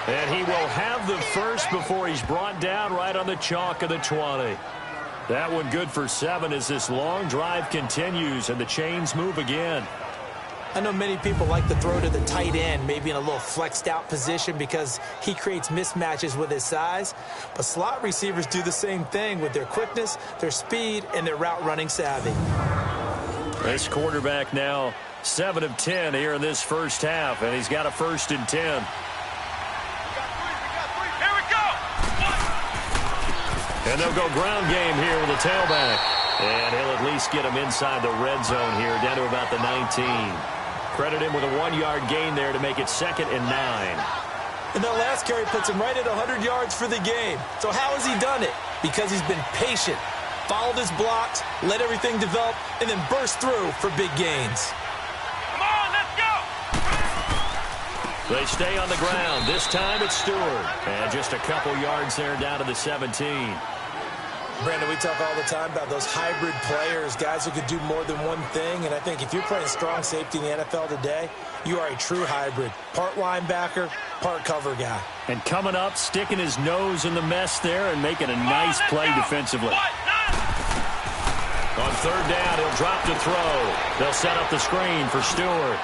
And he will have the first before he's brought down right on the chalk of the 20. That one good for 7 as this long drive continues and the chains move again. I know many people like to throw to the tight end, maybe in a little flexed out position because he creates mismatches with his size. But slot receivers do the same thing with their quickness, their speed, and their route running savvy. This quarterback now 7 of 10 here in this first half, and he's got a 1st and 10. And they'll go ground game here with a tailback. And he'll at least get him inside the red zone here, down to about the 19. Credit him with a 1-yard gain there to make it 2nd and 9. And that last carry puts him right at 100 yards for the game. So how has he done it? Because he's been patient, followed his blocks, let everything develop, and then burst through for big gains. Come on, let's go! They stay on the ground. This time it's Stewart. And just a couple yards there down to the 17. Brandon, we talk all the time about those hybrid players, guys who could do more than one thing. And I think if you're playing strong safety in the NFL today, you are a true hybrid. Part linebacker, part cover guy. And coming up, sticking his nose in the mess there and making a nice play defensively. On third down, he'll drop to throw. They'll set up the screen for Stewart.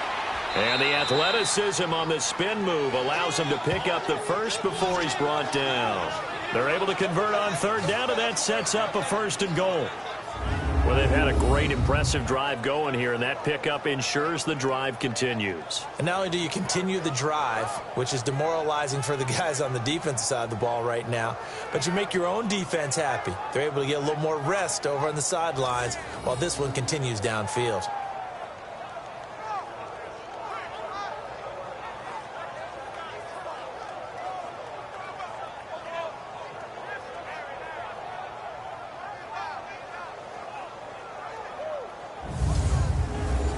And the athleticism on the spin move allows him to pick up the first before he's brought down. They're able to convert on third down, and that sets up a 1st and goal. Well, they've had a great, impressive drive going here, and that pickup ensures the drive continues. And not only do you continue the drive, which is demoralizing for the guys on the defensive side of the ball right now, but you make your own defense happy. They're able to get a little more rest over on the sidelines while this one continues downfield.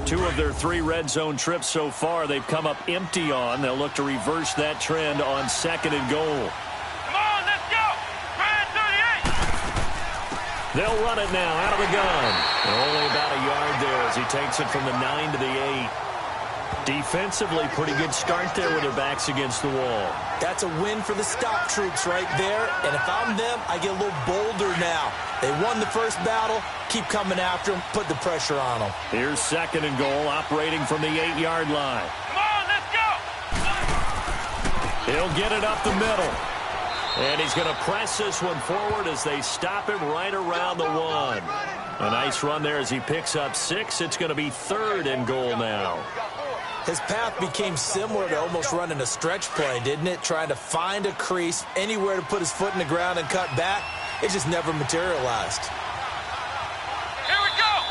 Two of their 3 red zone trips so far, they've come up empty on. They'll look to reverse that trend on 2nd and goal. Come on, let's go. Brand 38. They'll run it now out of the gun. And only about a yard there as he takes it from the 9 to the 8. Defensively, pretty good start there with their backs against the wall. That's a win for the stop troops right there. And if I'm them, I get a little bolder now. They won the first battle. Keep coming after them. Put the pressure on them. Here's 2nd and goal, operating from the 8-yard line. Come on, let's go. He'll get it up the middle. And he's going to press this one forward as they stop him right around the 1. A nice run there as he picks up 6. It's going to be 3rd and goal now. His path became similar to almost running a stretch play, didn't it? Trying to find a crease, anywhere to put his foot in the ground and cut back. It just never materialized. Here we go.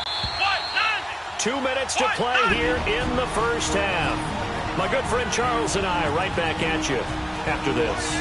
2 minutes to play here in the first half. My good friend Charles and I right back at you after this.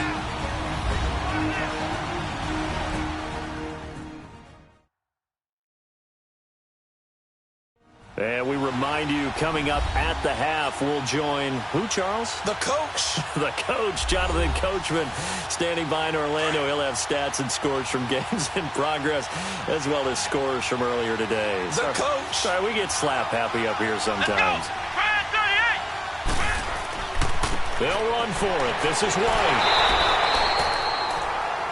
And we remind you, coming up at the half, we'll join who, Charles? The coach. The coach, Jonathan Coachman, standing by in Orlando. He'll have stats and scores from games in progress, as well as scores from earlier today. The coach. Sorry, we get slap happy up here sometimes. Brand 38. They'll run for it. This is White.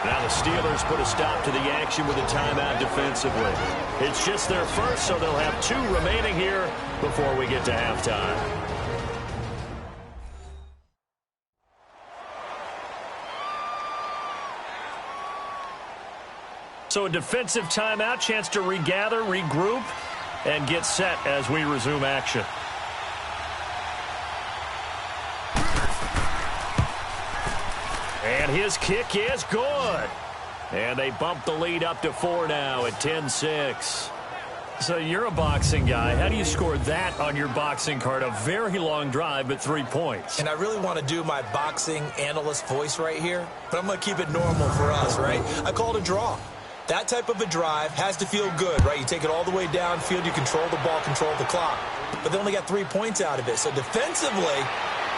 Now the Steelers put a stop to the action with a timeout defensively. It's just their first, so they'll have 2 remaining here before we get to halftime. So a defensive timeout, chance to regather, regroup, and get set as we resume action. And his kick is good. And they bump the lead up to 4 now at 10-6. So you're a boxing guy. How do you score that on your boxing card? A very long drive, but 3 points. And I really want to do my boxing analyst voice right here, but I'm going to keep it normal for us, right? I call it a draw. That type of a drive has to feel good, right? You take it all the way downfield, you control the ball, control the clock. But they only got 3 points out of it. So defensively,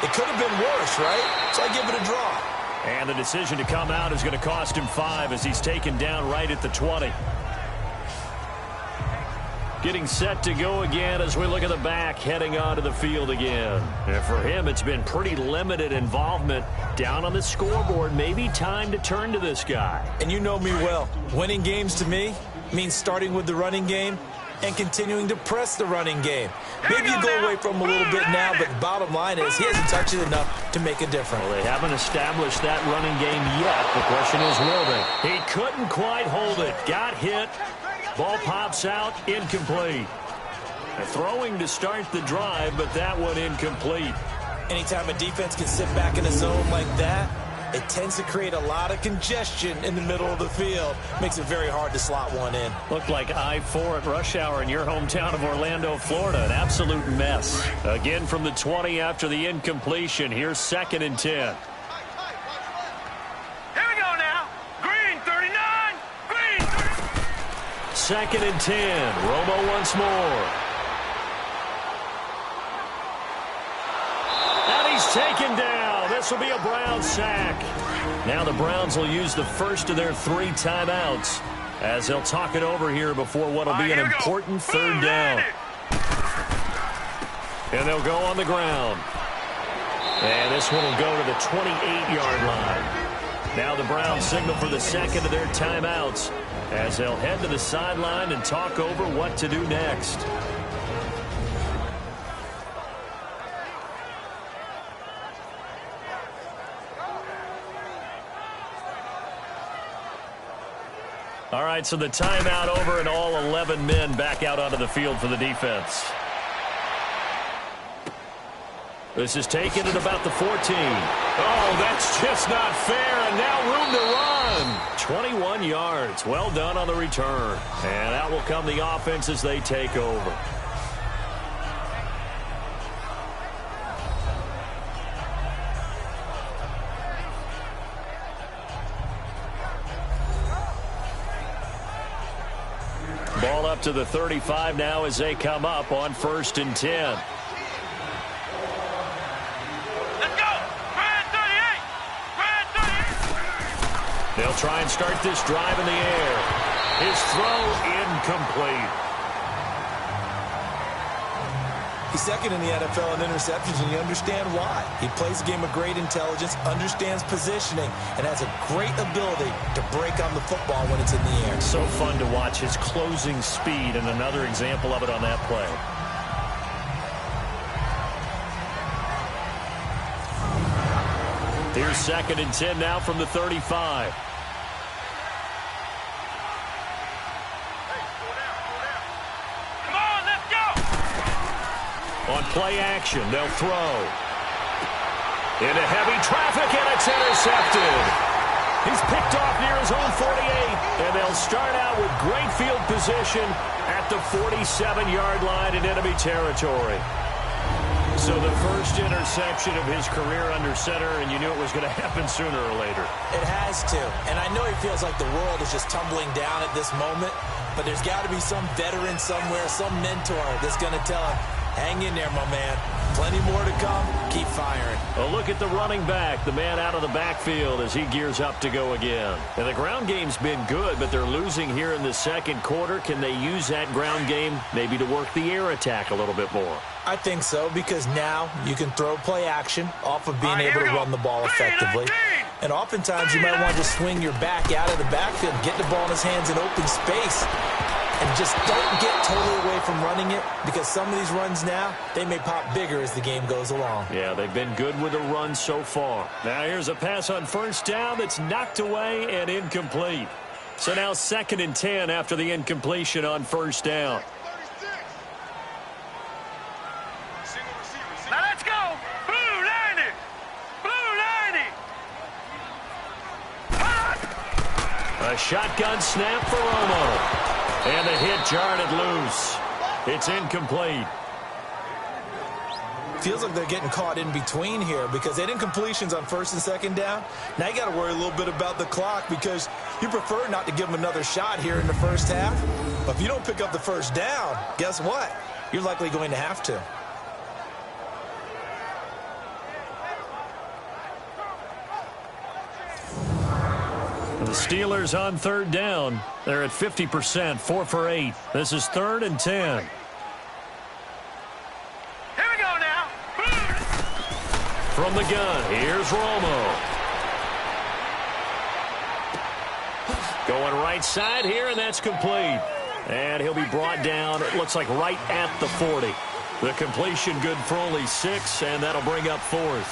it could have been worse, right? So I give it a draw. And the decision to come out is going to cost him 5 as he's taken down right at the 20. Getting set to go again as we look at the back, heading onto the field again. And for him, it's been pretty limited involvement. Down on the scoreboard, maybe time to turn to this guy. And you know me well. Winning games to me means starting with the running game and continuing to press the running game. Maybe you go away from him a little bit now, but the bottom line is he hasn't touched it enough to make a difference. Well, they haven't established that running game yet. The question is, will they? He couldn't quite hold it. Got hit. Ball pops out. Incomplete. A throwing to start the drive, but that one incomplete. Anytime a defense can sit back in a zone like that, it tends to create a lot of congestion in the middle of the field. Makes it very hard to slot one in. Looked like I-4 at rush hour in your hometown of Orlando, Florida. An absolute mess. Again from the 20 after the incompletion. Here's 2nd and 10. Here we go now. Green 39. Green 2nd and 10. Romo once more. And he's taken down. This will be a Browns sack. Now the Browns will use the first of their 3 timeouts. as they'll talk it over here before what will be an important third down. And they'll go on the ground. And this one will go to the 28-yard line. Now the Browns signal for the second of their timeouts as they'll head to the sideline and talk over what to do next. All right, so the timeout over and all 11 men back out onto the field for the defense. This is taken at about the 14. Oh, that's just not fair, and now room to run. 21 yards. Well done on the return. And that will come the offense as they take over. Ball up to the 35 now as they come up on 1st and 10. They'll try and start this drive in the air. His throw incomplete. He's second in the NFL in interceptions, and you understand why. He plays a game of great intelligence, understands positioning, and has a great ability to break on the football when it's in the air. So fun to watch his closing speed, and another example of it on that play. Here's 2nd and 10 now from the 35. On play action, they'll throw. Into heavy traffic, and it's intercepted. He's picked off near his own 48, and they'll start out with great field position at the 47-yard line in enemy territory. So the first interception of his career under center, and you knew it was going to happen sooner or later. It has to, and I know he feels like the world is just tumbling down at this moment, but there's got to be some veteran somewhere, some mentor that's going to tell him, hang in there, my man. Plenty more to come. Keep firing. A look at the running back, the man out of the backfield as he gears up to go again. And the ground game's been good, but they're losing here in the second quarter. Can they use that ground game maybe to work the air attack a little bit more? I think so, because now you can throw play action off of being able to run the ball effectively. And oftentimes you might want to swing your back out of the backfield, get the ball in his hands in open space, and just don't get totally away from running it, because some of these runs now, they may pop bigger as the game goes along. Yeah, they've been good with the run so far. Now here's a pass on 1st down that's knocked away and incomplete. So now 2nd and 10 after the incompletion on 1st down. Now let's go! Blue 90! Blue 90! A shotgun snap for Romo. And the hit jarred it loose. It's incomplete. Feels like they're getting caught in between here, because they had incompletions on 1st and 2nd down. Now you got to worry a little bit about the clock, because you prefer not to give them another shot here in the first half. But if you don't pick up the 1st down, guess what? You're likely going to have to. The Steelers on 3rd down. They're at 50%, 4 for 8. This is 3rd and 10. Here we go now. From the gun, here's Romo. Going right side here, and that's complete. And he'll be brought down, it looks like right at the 40. The completion good for only 6, and that'll bring up 4th.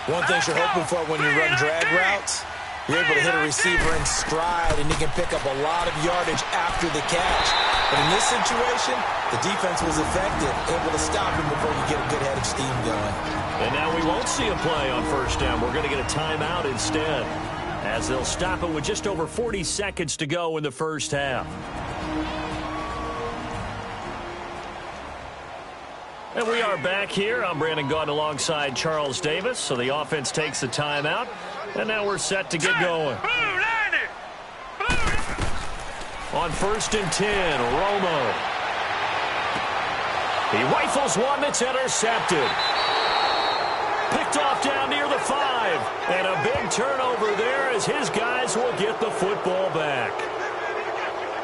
One thing you're hoping for when you run drag routes, you're able to hit a receiver in stride, and you can pick up a lot of yardage after the catch. But in this situation, the defense was effective, able to stop him before you get a good head of steam going. And now we won't see a play on 1st down. We're going to get a timeout instead, as they'll stop it with just over 40 seconds to go in the first half. And we are back here. I'm Brandon Gaudin alongside Charles Davis. So the offense takes the timeout. And now we're set to get going. On 1st and 10, Romo. He rifles one that's intercepted. Picked off down near the 5. And a big turnover there as his guys will get the football back.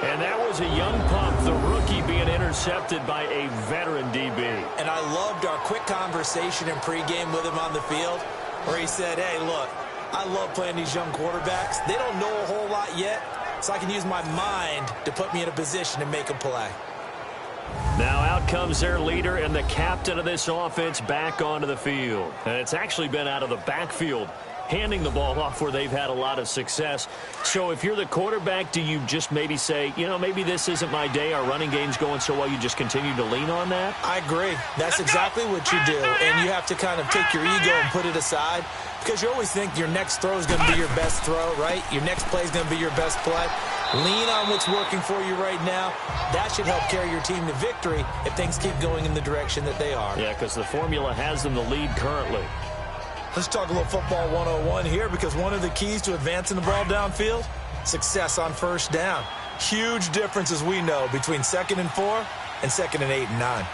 And that was a young pup, the rookie, being intercepted by a veteran DB. And I loved our quick conversation in pregame with him on the field where he said, hey, look, I love playing these young quarterbacks. They don't know a whole lot yet, so I can use my mind to put me in a position to make a play. Now out comes their leader and the captain of this offense back onto the field. And it's actually been out of the backfield, handing the ball off where they've had a lot of success. So if you're the quarterback, do you just maybe say, you know, maybe this isn't my day, our running game's going so well, you just continue to lean on that? I agree. That's exactly what you do. And you have to kind of take your ego and put it aside because you always think your next throw is going to be your best throw, right? Your next play is going to be your best play. Lean on what's working for you right now. That should help carry your team to victory if things keep going in the direction that they are. Yeah, because the formula has them the lead currently. Let's talk a little football 101 here because one of the keys to advancing the ball downfield, success on first down. Huge difference, as we know, between 2nd and 4 and 2nd and 8 and 9.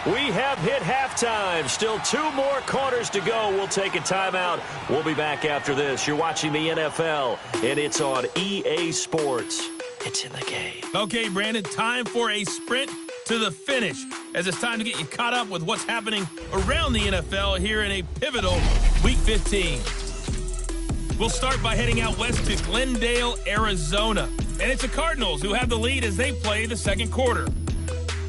We have hit halftime. Still 2 more quarters to go. We'll take a timeout. We'll be back after this. You're watching the NFL, and it's on EA Sports. It's in the game. Okay, Brandon, time for a sprint to the finish, as it's time to get you caught up with what's happening around the NFL here in a pivotal Week 15. We'll start by heading out west to Glendale, Arizona. And it's the Cardinals who have the lead as they play the second quarter.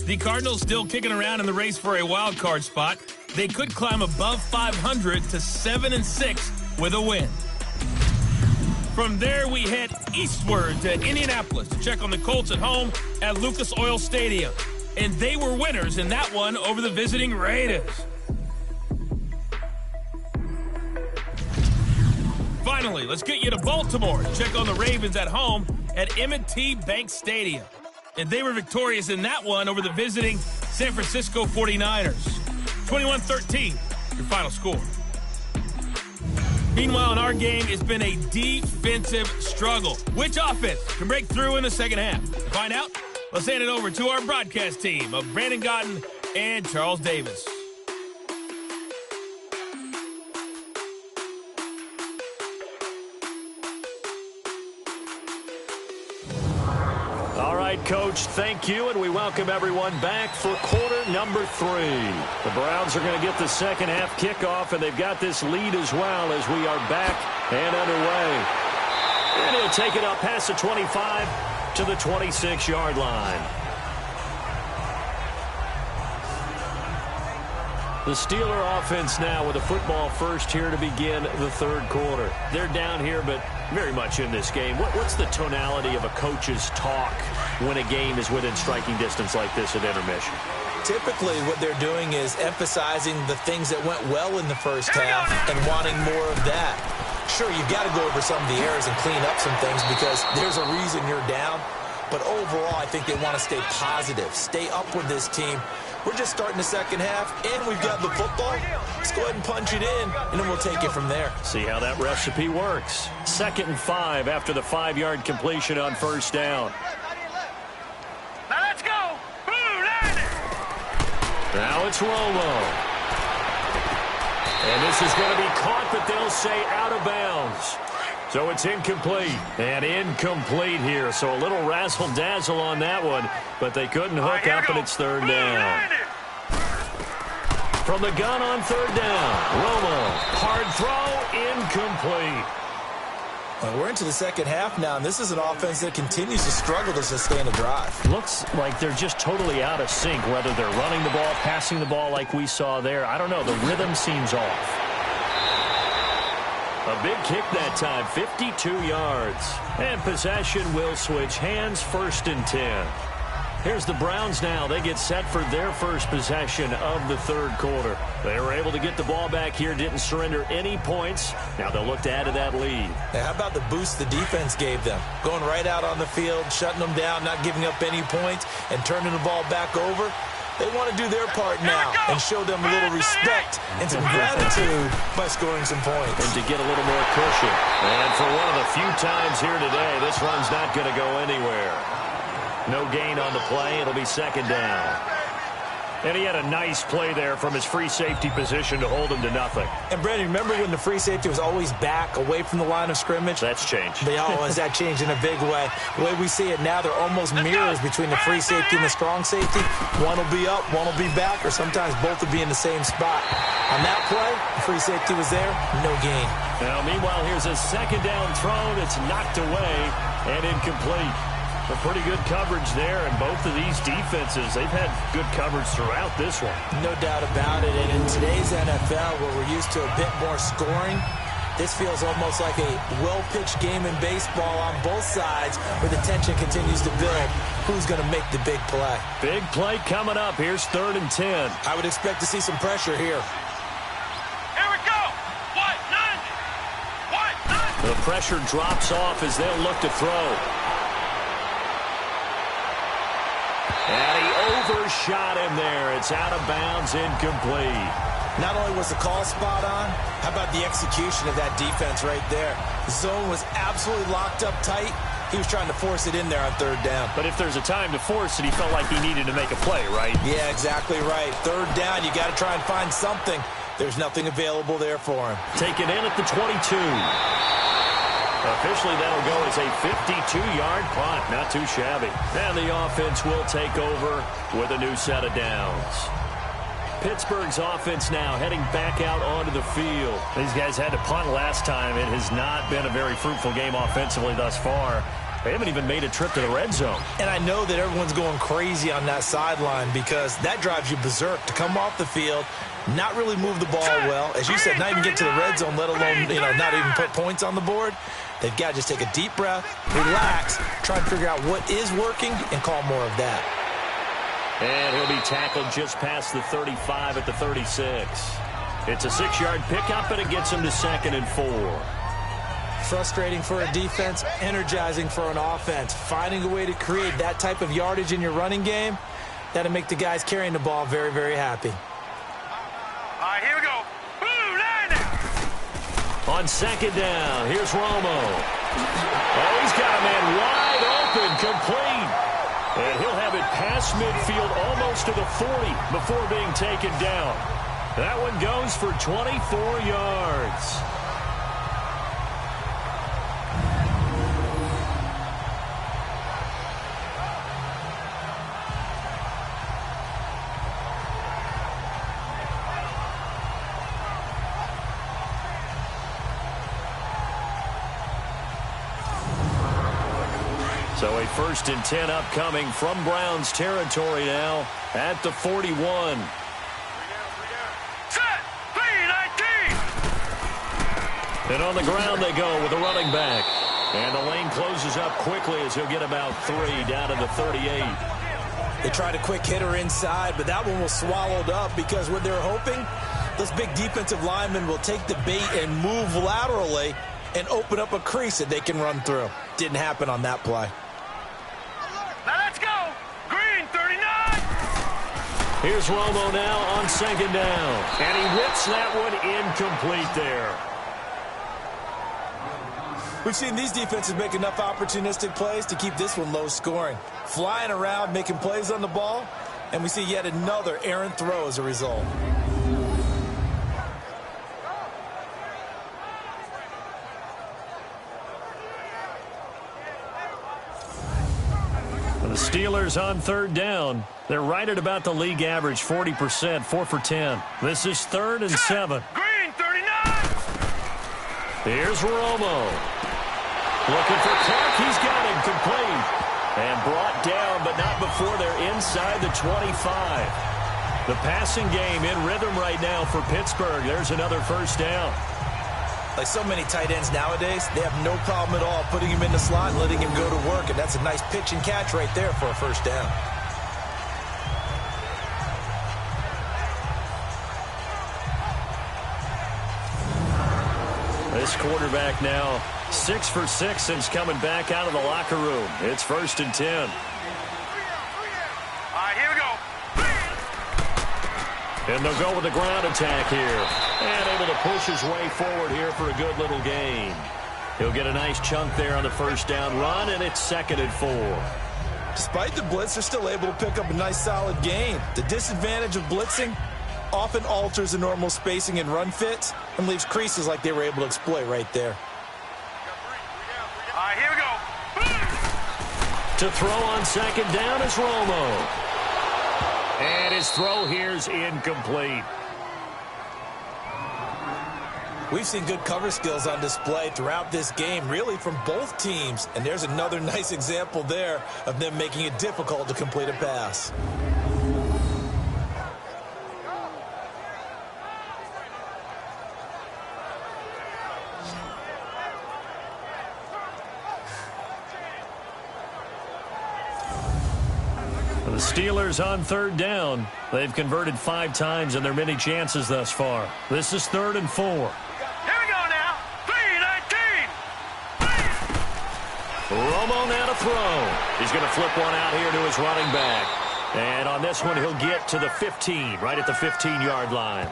The Cardinals still kicking around in the race for a wild card spot. They could climb above 500 to 7-6 with a win. From there, we head eastward to Indianapolis to check on the Colts at home at Lucas Oil Stadium. And they were winners in that one over the visiting Raiders. Finally, let's get you to Baltimore to check on the Ravens at home at M&T Bank Stadium. And they were victorious in that one over the visiting San Francisco 49ers. 21-13, your final score. Meanwhile, in our game, it's been a defensive struggle. Which offense can break through in the second half? To find out, let's hand it over to our broadcast team of Brandon Gaudin and Charles Davis. All right, Coach, thank you, and we welcome everyone back for quarter number 3. The Browns are going to get the second half kickoff, and they've got this lead as well as we are back and underway. And he'll take it up past the 25 to the 26-yard line. The Steeler offense now with a football first here to begin the third quarter. They're down here, but very much in this game. What's the tonality of a coach's talk when a game is within striking distance like this at intermission? Typically, what they're doing is emphasizing the things that went well in the first half and wanting more of that. Sure, you've got to go over some of the errors and clean up some things because there's a reason you're down. But overall, I think they want to stay positive, stay up with this team. We're just starting the second half, and we've got the football. Let's go ahead and punch it in, and then we'll take it from there. See how that recipe works. 2nd and 5 after the 5-yard completion on first down. Now let's go. Blue Lightning. Now it's Romo. And this is going to be caught, but they'll say out of bounds. So it's incomplete. And incomplete here. So a little razzle-dazzle on that one, but they couldn't hook up, and it's third down. From the gun on third down, Romo. Hard throw, incomplete. Well, we're into the second half now, and this is an offense that continues to struggle to sustain a drive. Looks like they're just totally out of sync, whether they're running the ball, passing the ball like we saw there. I don't know. The rhythm seems off. A big kick that time, 52 yards. And possession will switch hands, 1st and 10. Here's the Browns now. They get set for their first possession of the third quarter. They were able to get the ball back here, didn't surrender any points. Now they'll look to add to that lead. Hey, how about the boost the defense gave them? Going right out on the field, shutting them down, not giving up any points, and turning the ball back over. They want to do their part now and show them a little respect and some gratitude by scoring some points. And to get a little more cushion. And for one of the few times here today, this run's not going to go anywhere. No gain on the play. It'll be second down. And he had a nice play there from his free safety position to hold him to nothing. And, Brandon, remember when the free safety was always back away from the line of scrimmage? That's changed. That changed in a big way. The way we see it now, they're almost mirrors between the free safety and the strong safety. One will be up, one will be back, or sometimes both will be in the same spot. On that play, the free safety was there, no gain. Now, meanwhile, here's a second down throw that's knocked away and incomplete. A pretty good coverage there, and both of these defenses, they've had good coverage throughout this one. No doubt about it, and in today's NFL, where we're used to a bit more scoring, this feels almost like a well-pitched game in baseball on both sides where the tension continues to build. Who's going to make the big play? Big play coming up. Here's 3rd and 10. I would expect to see some pressure here. Here we go. What? None. What? None. The pressure drops off as they'll look to throw. And he overshot him there. It's out of bounds, incomplete. Not only was the call spot on, how about the execution of that defense right there? The zone was absolutely locked up tight. He was trying to force it in there on 3rd down. But if there's a time to force it, he felt like he needed to make a play, right? Yeah, exactly right. 3rd down, you got to try and find something. There's nothing available there for him. Taken in at the 22. Officially, that'll go as a 52-yard punt. Not too shabby. And the offense will take over with a new set of downs. Pittsburgh's offense now heading back out onto the field. These guys had to punt last time. It has not been a very fruitful game offensively thus far. They haven't even made a trip to the red zone. And I know that everyone's going crazy on that sideline because that drives you berserk to come off the field, not really move the ball well. As you said, not even get to the red zone, let alone, not even put points on the board. They've got to just take a deep breath, relax, try and figure out what is working, and call more of that. And he'll be tackled just past the 35 at the 36. It's a 6-yard pickup, and it gets him to 2nd and 4. Frustrating for a defense, energizing for an offense. Finding a way to create that type of yardage in your running game, that'll make the guys carrying the ball very, very happy. All right, here we go. Boom, line now. On 2nd down, here's Romo. Oh, he's got a man wide open, complete. And he'll have it past midfield almost to the 40 before being taken down. That one goes for 24 yards. So a 1st and 10 upcoming from Browns territory now at the 41. Set. 3-19. And on the ground they go with a running back. And the lane closes up quickly as he'll get about 3 down to the 38. They tried a quick hitter inside, but that one was swallowed up because what they're hoping, those big defensive linemen will take the bait and move laterally and open up a crease that they can run through. Didn't happen on that play. Now let's go. Green 39. Here's Romo now on 2nd down. And he whips that one incomplete there. We've seen these defenses make enough opportunistic plays to keep this one low scoring. Flying around, making plays on the ball, and we see yet another errant throw as a result. The Steelers on 3rd down. They're right at about the league average, 40%, 4 for 10. This is 3rd and 7. Green 39. Here's Romo. Looking for Clark. He's got him complete. And brought down, but not before they're inside the 25. The passing game in rhythm right now for Pittsburgh. There's another 1st down. Like so many tight ends nowadays, they have no problem at all putting him in the slot and letting him go to work. And that's a nice pitch and catch right there for a 1st down. This quarterback now 6 for 6 since coming back out of the locker room. It's 1st and 10. All right, here we go. And they'll go with the ground attack here. And able to push his way forward here for a good little gain. He'll get a nice chunk there on the 1st down run, and it's 2nd and 4. Despite the blitz, they're still able to pick up a nice solid gain. The disadvantage of blitzing often alters the normal spacing and run fits and leaves creases like they were able to exploit right there. All right, here we go. To throw on second down is Romo. And his throw here's incomplete. We've seen good cover skills on display throughout this game, really from both teams. And there's another nice example there of them making it difficult to complete a pass. The Steelers on third down. They've converted 5 times in their many chances thus far. This is 3rd and 4. Here we go now. 3-19. Romo now to throw. He's going to flip one out here to his running back. And on this one, he'll get to the 15, right at the 15-yard line.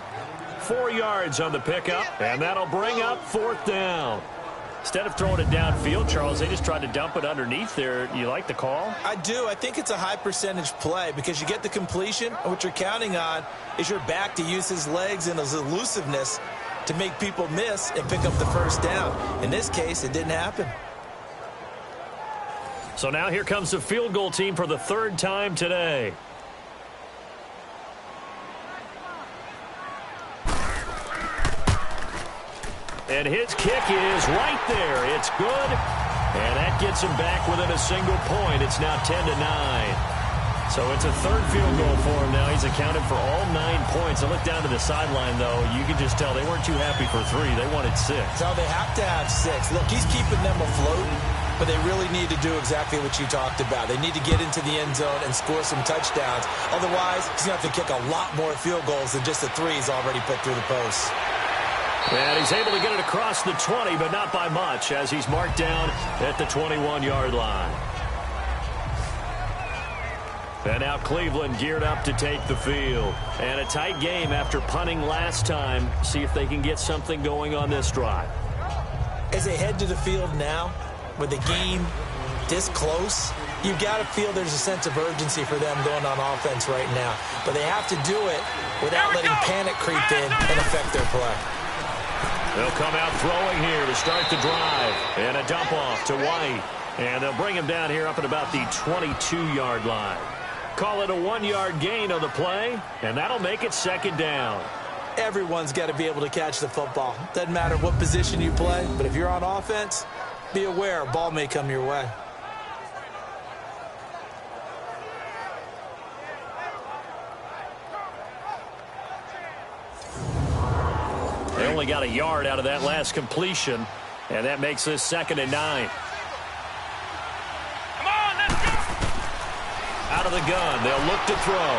4 yards on the pickup, and that'll bring up 4th down. Instead of throwing it downfield, Charles, they just tried to dump it underneath there. You like the call? I do. I think it's a high percentage play because you get the completion, and what you're counting on is your back to use his legs and his elusiveness to make people miss and pick up the first down. In this case, it didn't happen. So now here comes the field goal team for the 3rd time today. And his kick is right there. It's good. And that gets him back within a single point. It's now 10-9. So it's a 3rd field goal for him now. He's accounted for all 9 points. I look down to the sideline, though. You can just tell they weren't too happy for 3. They wanted 6. So they have to have 6. Look, he's keeping them afloat, but they really need to do exactly what you talked about. They need to get into the end zone and score some touchdowns. Otherwise, he's going to have to kick a lot more field goals than just the 3 he's already put through the post. And he's able to get it across the 20, but not by much, as he's marked down at the 21-yard line. And now Cleveland geared up to take the field. And a tight game after punting last time. See if they can get something going on this drive. As they head to the field now, with the game this close, you've got to feel there's a sense of urgency for them going on offense right now. But they have to do it without letting panic creep in and affect their play. They'll come out throwing here to start the drive. And a dump off to White. And they'll bring him down here up at about the 22-yard line. Call it a 1-yard gain on the play, and that'll make it 2nd down. Everyone's got to be able to catch the football. Doesn't matter what position you play, but if you're on offense, be aware a ball may come your way. They only got a yard out of that last completion, and that makes this 2nd and 9. Come on, let's go. Out of the gun, they'll look to throw.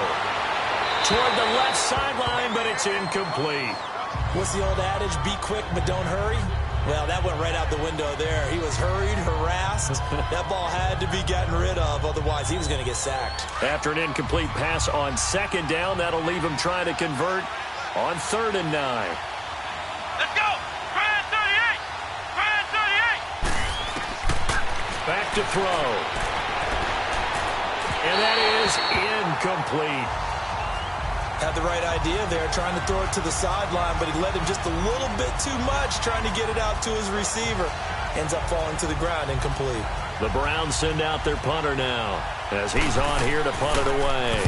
Toward the left sideline, but it's incomplete. What's the old adage? Be quick, but don't hurry. Well, that went right out the window there. He was hurried, harassed. That ball had to be gotten rid of, otherwise he was going to get sacked. After an incomplete pass on 2nd down, that'll leave him trying to convert on 3rd and 9. Let's go. Grand 38. Grand 38. Back to throw. And that is incomplete. Had the right idea there, trying to throw it to the sideline, but he led him just a little bit too much, trying to get it out to his receiver. Ends up falling to the ground, incomplete. The Browns send out their punter now, as he's on here to punt it away.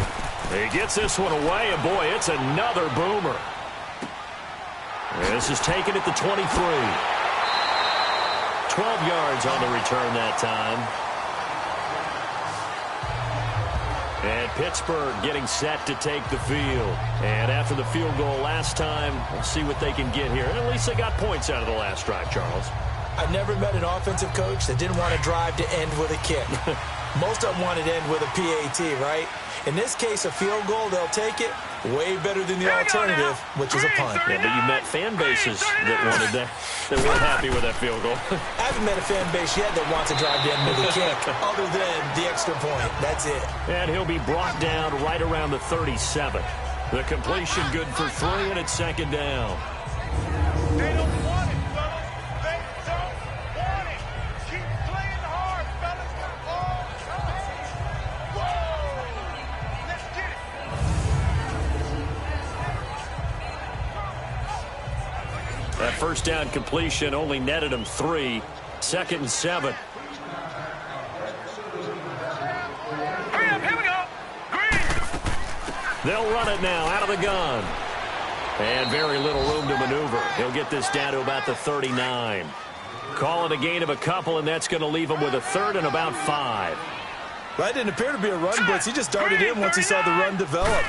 He gets this one away, and boy, it's another boomer. This is taken at the 23. 12 yards on the return that time. And Pittsburgh getting set to take the field. And after the field goal last time, we'll see what they can get here. And at least they got points out of the last drive, Charles. I've never met an offensive coach that didn't want to drive to end with a kick. Most of them wanted to end with a PAT, right? In this case, a field goal, they'll take it. Way better than the alternative, which is a punt. Yeah, but you met fan bases that wanted that weren't happy with that field goal. I haven't met a fan base yet that wants to drive to end with a kick, other than the extra point. That's it. And he'll be brought down right around the 37. The completion good for 3, and it's 2nd down. They don't want it, fellas. They don't want it. Keep playing hard, fellas. All time. That first down completion only netted him 3. 2nd and 7. Hurry up, here we go. Green. They'll run it now out of the gun. And very little room to maneuver. He'll get this down to about the 39. Call it a gain of a couple, and that's going to leave him with a 3rd and about 5. That didn't appear to be a run blitz. He just darted in once he saw the run develop.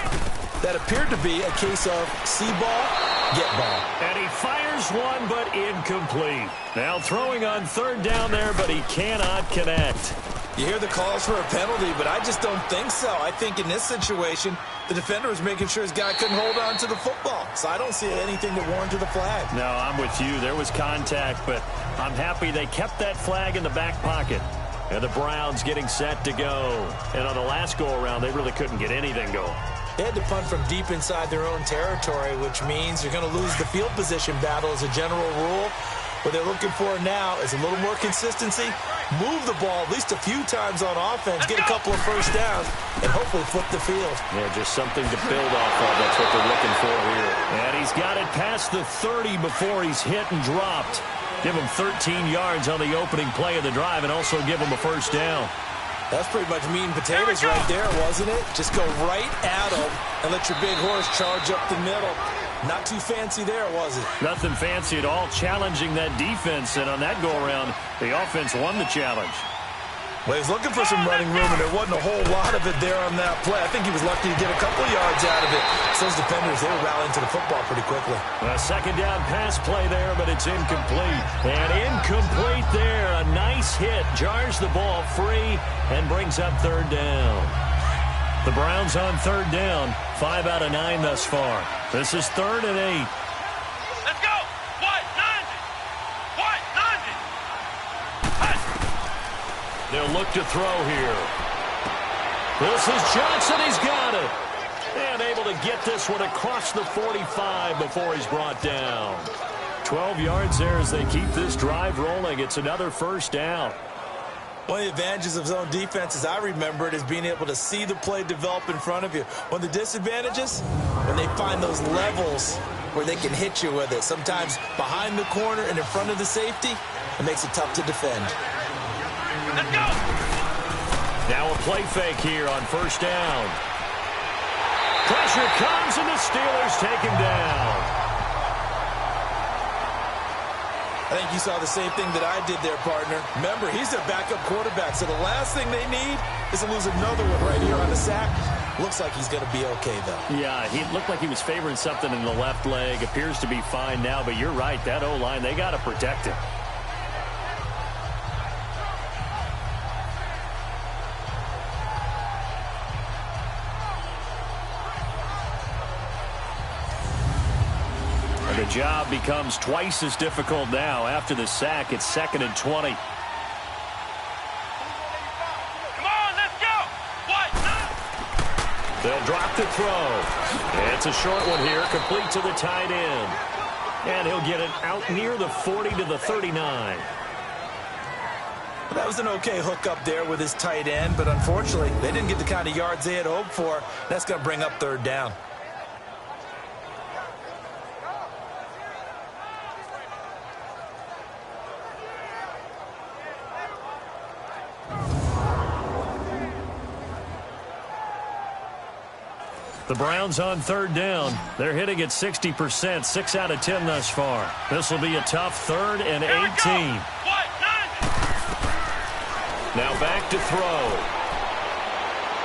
That appeared to be a case of see ball, get ball. And he fires one, but incomplete. Now throwing on 3rd down there, but he cannot connect. You hear the calls for a penalty, but I just don't think so. I think in this situation, the defender was making sure his guy couldn't hold on to the football. So I don't see anything that warranted the flag. No, I'm with you. There was contact, but I'm happy they kept that flag in the back pocket. And the Browns getting set to go. And on the last go-around, they really couldn't get anything going. They had to punt from deep inside their own territory, which means you're going to lose the field position battle as a general rule. What they're looking for now is a little more consistency, move the ball at least a few times on offense, get a couple of first downs, and hopefully flip the field. Yeah, just something to build off of. That's what they're looking for here. And he's got it past the 30 before he's hit and dropped. Give him 13 yards on the opening play of the drive and also give him a first down. That's pretty much meat and potatoes right there, wasn't it? Just go right at him and let your big horse charge up the middle. Not too fancy there, was it? Nothing fancy at all, challenging that defense. And on that go-around, the offense won the challenge. Well, he was looking for some running room, and there wasn't a whole lot of it there on that play. I think he was lucky to get a couple yards out of it. So those defenders, they were rallying to the football pretty quickly. A 2nd down pass play there, but it's incomplete. And incomplete there. A nice hit. Jars the ball free and brings up 3rd down. The Browns on 3rd down. 5 out of 9 thus far. This is 3rd and 8. Let's go. What? 90. What? 90. They'll look to throw here. This is Johnson. He's got it. And able to get this one across the 45 before he's brought down. 12 yards there as they keep this drive rolling. It's another first down. One of the advantages of zone defense, as I remember it, is being able to see the play develop in front of you. One of the disadvantages, when they find those levels where they can hit you with it. Sometimes behind the corner and in front of the safety, it makes it tough to defend. Let's go. Now a play fake here on first down. Pressure comes and the Steelers take him down. I think you saw the same thing that I did there, partner. Remember, he's their backup quarterback, so the last thing they need is to lose another one right here on the sack. Looks like he's going to be okay, though. Yeah, he looked like he was favoring something in the left leg. Appears to be fine now, but you're right. That O-line, they got to protect him. The job becomes twice as difficult now after the sack. It's 2nd and 20. Come on, let's go. What? They'll drop the throw. It's a short one here, complete to the tight end. And he'll get it out near the 40 to the 39. That was an okay hook up there with his tight end, but unfortunately, they didn't get the kind of yards they had hoped for. That's going to bring up 3rd down. The Browns on 3rd down. They're hitting at 60%, 6 out of 10 thus far. This will be a tough 3rd and 18. What? 90. Now back to throw.